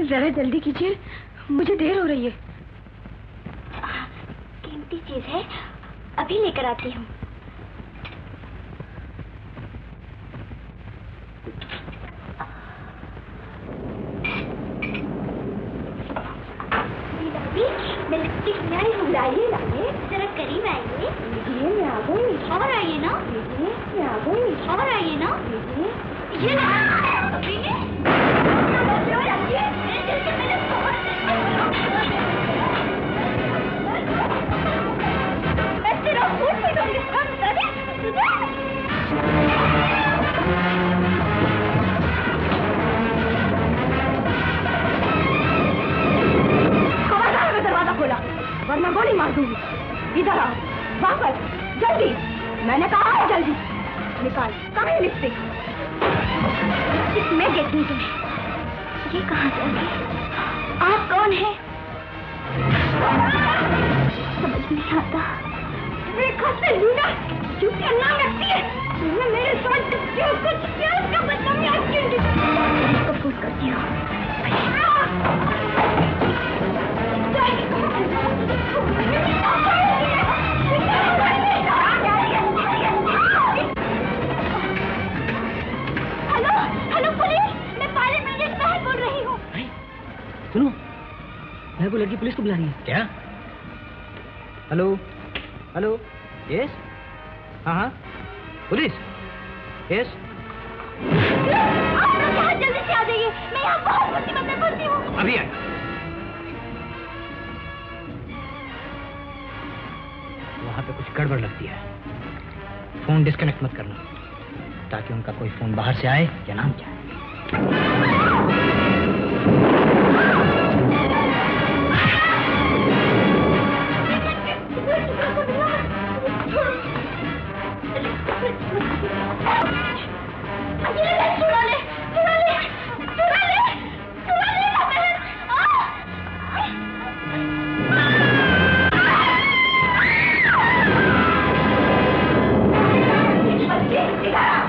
जरा जल्दी कीजिए, मुझे देर हो रही है। कीमती चीज है, अभी लेकर आती हूँ। मैं लिपस्टिक में आई हूँ। लाइए लाइए, जरा करीब आइए। लीजिए, मैं आ गई। और आइए ना। लीजिए, मैं आ गई। और आइए ना। लीजिए, ये ना। मैं तेरा फूट भी दूंगी। दरवाजा खोला वरना गोली मार दूंगी। इधर आओ, वापस जल्दी। मैंने कहा है जल्दी। निकाल, कहाँ है लिपस्टिक? मैं देखती हूँ तुम्हें। ये कहाँ से आई? आप कौन है? समझ नहीं आता। देखो से लीना, झूठी अन्ना लगती है। तुमने मेरे साथ जो कुछ किया उसका बदला मैं आज इसको फोन करती हूँ। हेलो हेलो पुलिस, मैं पायलट मैनेजर साहब बोल रही हूँ। सुनो, मैं को लड़की पुलिस को बुला रही है। क्या? हेलो हेलो, यस, हाँ हाँ, पुलिस, यस। आप लोग यहाँ जल्दी से आ जाइए, मैं यहाँ बहुत मुसीबत में फंसी हूँ। अभी आए। वहाँ पे कुछ गड़बड़ लगती है। फोन डिस्कनेक्ट मत करना, ताकि उनका कोई फोन बाहर से आए या नाम जाए।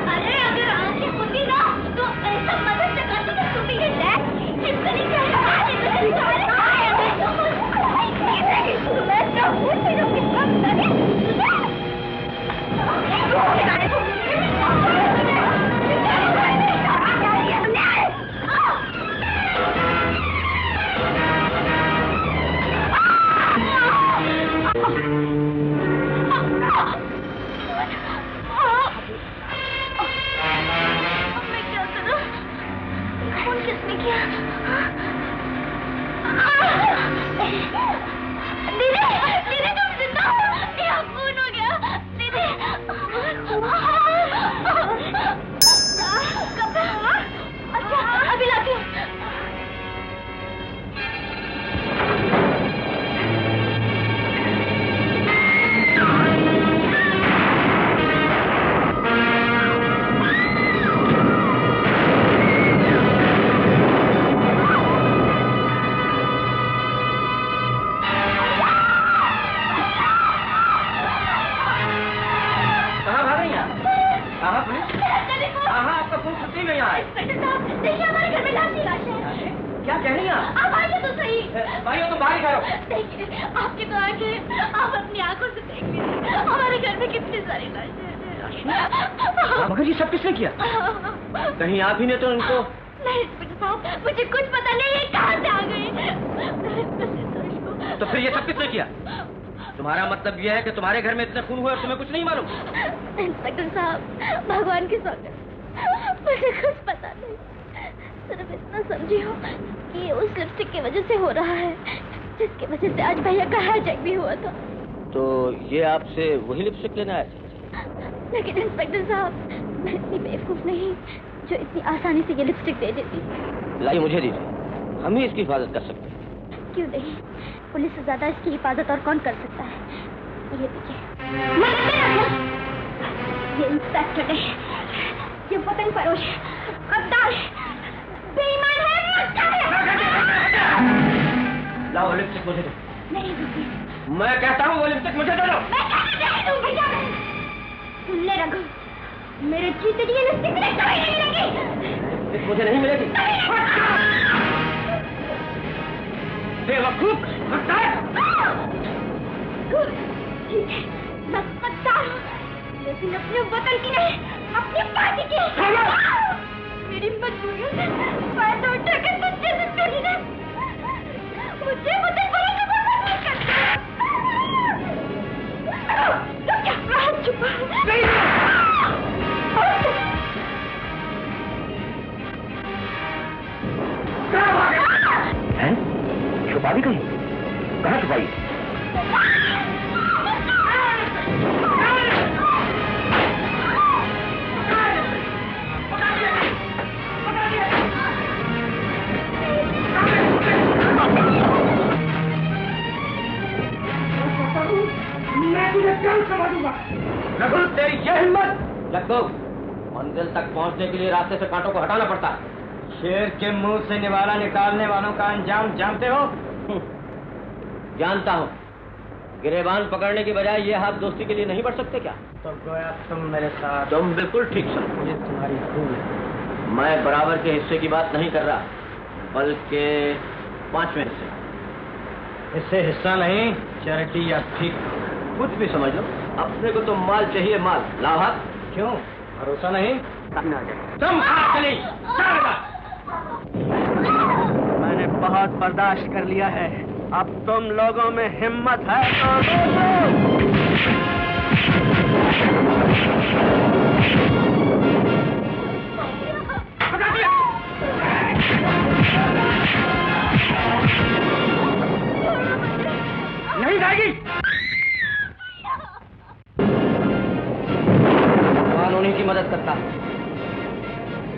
अरे अगर आंखें खुली ना तो ऐसा मदद से कर नहीं आप आइए तो सही। भाइयों तुम बाहर ही खड़ो। देखिए, आपकी तो आंखें, आप अपनी आंखों से देख लीजिए हमारे घर में कितनी सारी लाशें। मगर ये सब किसने किया? कहीं आप ही ने तो इनको? नहीं इंस्पेक्टर साहब, मुझे कुछ पता नहीं है कहाँ से आ गई। तो फिर ये सब किसने किया? तुम्हारा मतलब ये है कि तुम्हारे घर में इतने खून हुए और तुम्हें कुछ नहीं मालूम? इंस्पेक्टर साहब, भगवान की सौगंध, मुझे कुछ पता नहीं। सिर्फ इतना समझी हो कि ये उस लिपस्टिक की वजह से हो रहा है जिसकी वजह से आज भैया का हाईजैक भी हुआ था। तो ये आपसे वही लिपस्टिक लेने आए थे? लेकिन इंस्पेक्टर साहब, मैं इतनी बेवकूफ नहीं जो इतनी आसानी से ये लिपस्टिक दे देती। लाइए मुझे दीजिए, हम ही इसकी हिफाजत कर सकते हैं। क्यों नहीं, पुलिस से ज्यादा इसकी हिफाजत और कौन कर सकता है। ये देखिए, ये इंस्पेक्टर है, ये वतन फरोश, गद्दार, बेईमान है, मक्कार है। लाओ लिपस्टिक मुझे दो। नहीं दूंगी। मैं कहता हूँ वो लिपस्टिक मुझे दे दो। मैं नहीं दूंगी। सुन ले रघु, मेरे जीते जी लिपस्टिक मुझे कभी नहीं मिलेगी। लिपस्टिक मुझे नहीं मिलेगी। बेवकूफ, गद्दार। ठीक है, बस गद्दार हूँ, लेकिन अपने वतन की नहीं, अपनी पार्टी की। मेरी मजबूरियों से फायदा उठाकर तुझे से चली है। मुझे वतन पर बर्बाद मत कर। तो क्या हाथ छुपा? नहीं। हैं? छुपा भी कहीं? कहाँ छुपाई? मैं तुझे कल समझूंगा। रघु, तेरी ये हिम्मत! लगो, मंजिल तक पहुंचने के लिए रास्ते से कांटों को हटाना पड़ता है। शेर के मुंह से निवाला निकालने वालों का अंजाम जानते हो? जानता हूँ। गिरेबान पकड़ने की बजाय ये हाथ दोस्ती के लिए नहीं बढ़ सकते क्या? तो गोया तुम मेरे साथ। तुम बिल्कुल ठीक समझ। ये तुम्हारी भूल है। मैं बराबर के हिस्से की बात नहीं कर रहा, बल्कि 5वें हिस्से। इससे हिस्सा नहीं, चैरिटी या ठीक, कुछ भी समझ लो। अपने को तो माल चाहिए, माल। लाओ हाथ। क्यों? भरोसा नहीं? तुम चली। मैंने बहुत बर्दाश्त कर लिया है, अब तुम लोगों में हिम्मत है तो नहीं जाएगी। भगवान उन्हीं की मदद करता है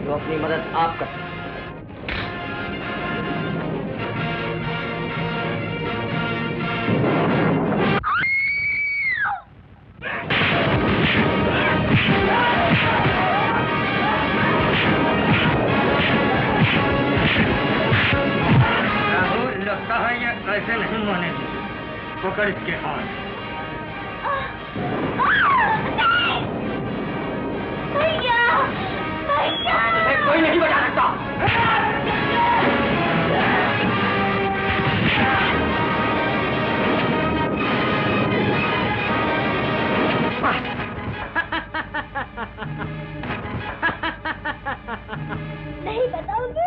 जो अपनी मदद आप करते हैं। लगता है ये ऐसे नहीं मानेगी। पकड़ इसके हाथ। भैया, भैया, कोई नहीं बचा सकता। नहीं बताऊंगी।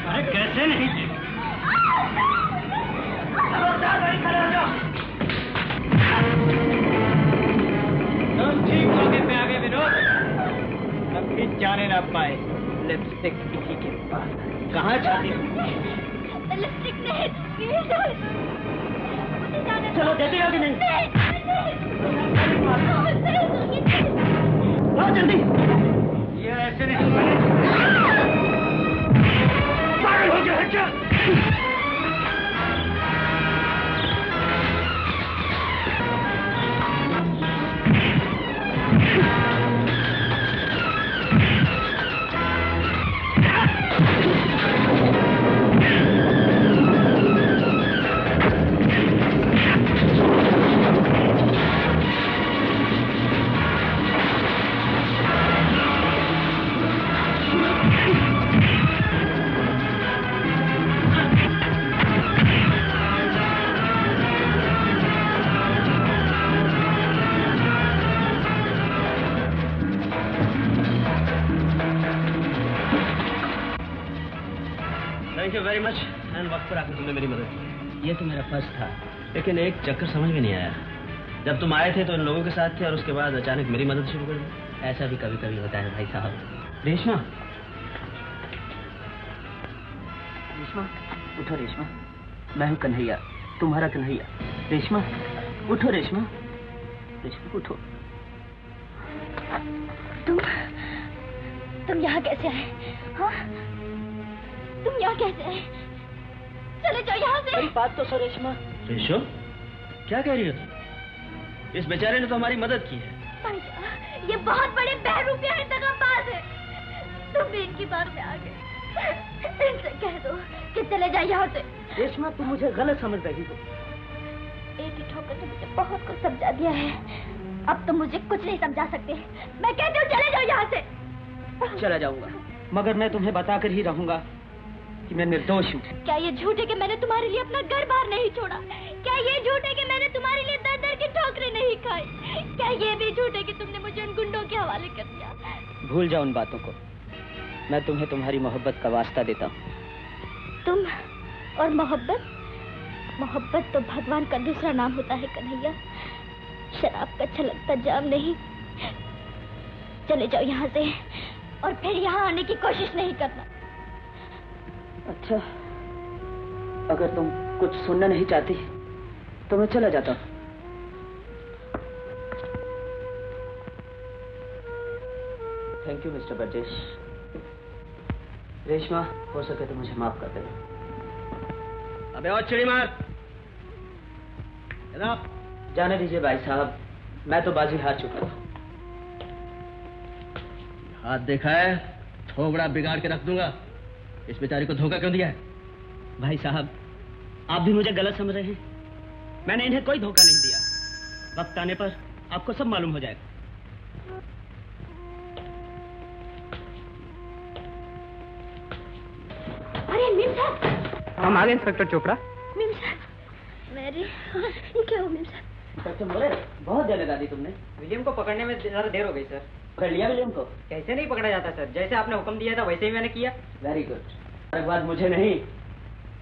अरे कैसे नहीं? तुम ठीक मौके पे आ गए। पाए लिपस्टिक किसी के पास। कहाँ जाती हो? लिपस्टिक नहीं, चलो देते हो कि नहीं? जल्दी। ये ऐसे नहीं पागल हो गया है क्या? Thank you very much. And वक्त पर आकर तुमने मेरी मदद की। ये तो मेरा फर्ज था, लेकिन एक चक्कर समझ में नहीं आया। जब तुम आए थे तो इन लोगों के साथ थे और उसके बाद अचानक मेरी मदद शुरू कर दी। ऐसा भी कभी कभी होता है भाई साहब। रेशमा, रेशमा उठो। रेशमा, मैं हूँ कन्हैया, तुम्हारा कन्हैया। रेशमा उठो। रेशमा, रेशमा उठो। तुम यहाँ कैसे आए? हाँ, तुम यहाँ कैसे आए? चले जाओ यहाँ से। मेरी बात तो सुनो रेशमा। रेशो, क्या कह रही हो तुम? इस बेचारे ने तो हमारी मदद की है। भाईजान, ये बहुत बड़े बहरूपिया है, दगाबाज है। तुम भी इनकी बार में आ गए। इनसे कह दो कि चले जाए यहाँ से। रेशमा, तुम मुझे गलत समझ रही हो। एक ही ठोकर ने मुझे बहुत कुछ समझा दिया है। अब तुम मुझे कुछ नहीं समझा सकते। मैं कहती हूँ चले जाओ यहाँ से। चला जाऊंगा, मगर मैं तुम्हें बताकर ही रहूंगा कि मैं निर्दोष हूँ। क्या ये झूठ है कि मैंने तुम्हारे लिए अपना घर बार नहीं छोड़ा? क्या ये झूठ है कि मैंने तुम्हारे लिए दर दर की ठोकरें नहीं खाई? क्या ये भी झूठ है कि तुमने मुझे उन गुंडों के हवाले कर दिया? भूल जाओ उन बातों को। मैं तुम्हें तुम्हारी मोहब्बत का वास्ता देता हूँ। तुम और मोहब्बत? मोहब्बत तो भगवान का दूसरा नाम होता है कन्हैया, शराब का छलकता जाम नहीं। चले जाओ यहाँ से और फिर यहाँ आने की कोशिश नहीं करना। अच्छा, अगर तुम कुछ सुनना नहीं चाहती तो मैं चला जाता हूँ। Thank you mister Brajesh. Reshma, हो सके तो मुझे माफ कर देना। अबे और चिड़ी मार। जाने दीजिए भाई साहब, मैं तो बाजी हार चुका हूँ। हाथ देखा है, थोबड़ा बिगाड़ के रख दूंगा। इस बेचारी को धोखा क्यों दिया है? भाई साहब, आप भी मुझे गलत समझ रहे हैं। मैंने इन्हें कोई धोखा नहीं दिया। वक्त आने पर आपको सब मालूम हो जाएगा। अरे मीम साहब। हम आ गए इंस्पेक्टर चोपड़ा। मीम साहब, मेरी ये क्या हो मीम साहब? इंस्पेक्टर मोरे, बहुत देर लगा दी तुमने। विलियम को पकड़ने में ज्यादा देर हो गई सर। पकड़ लिया विलियम को? कैसे नहीं पकड़ा जाता सर, जैसे आपने हुक्म दिया था वैसे ही मैंने किया। Very good. एक बात मुझे नहीं,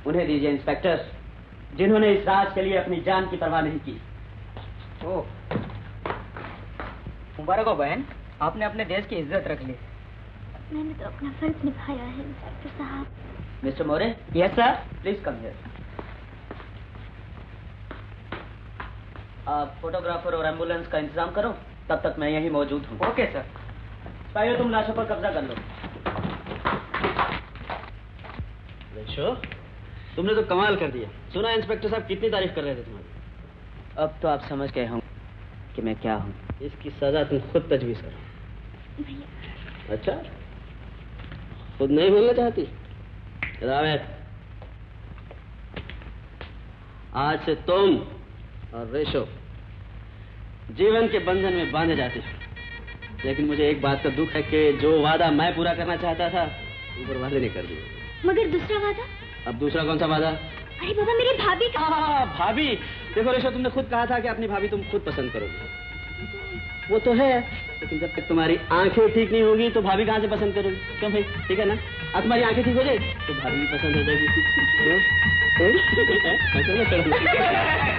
उन्हें दीजिए इंस्पेक्टर, जिन्होंने इस राज के लिए अपनी जान की परवाह नहीं की। ओह, मुबारक हो बहन, आपने अपने देश की इज्जत रख ली। मैंने तो अपना फर्ज निभाया है इंस्पेक्टर साहब। Mister more. Yes sir. Please come here. आप फोटोग्राफर और एम्बुलेंस का इंतजाम करो, तब तक मैं यहीं मौजूद हूँ। Okay sir. पहले तुम लाशों पर कब्जा कर लो। रेशो, तुमने तो कमाल कर दिया। सुना इंस्पेक्टर साहब कितनी तारीफ कर रहे थे तुम्हारी। अब तो आप समझ गए होंगे कि मैं क्या हूँ। इसकी सजा तुम खुद तजवीज करो। अच्छा, खुद नहीं बोलना चाहती? रावत, आज से तुम और रेशो जीवन के बंधन में बांधे जाते हो। लेकिन मुझे एक बात का दुख है कि जो वादा मैं पूरा करना चाहता था, ऊपर वाले ने कर दिया। मगर दूसरा वादा? अब दूसरा कौन सा वादा? अरे बाबा, मेरी भाभी का। हाँ, भाभी। देखो रेशो, तुमने खुद कहा था कि अपनी भाभी तुम खुद पसंद करोगे। वो तो है, लेकिन जब तक तुम्हारी आंखें ठीक नहीं होगी तो भाभी कहाँ से पसंद करोगी? क्यों भाई, ठीक है ना? अब तुम्हारी आंखें ठीक हो जाए तो भाभी भी पसंद हो जाएगी।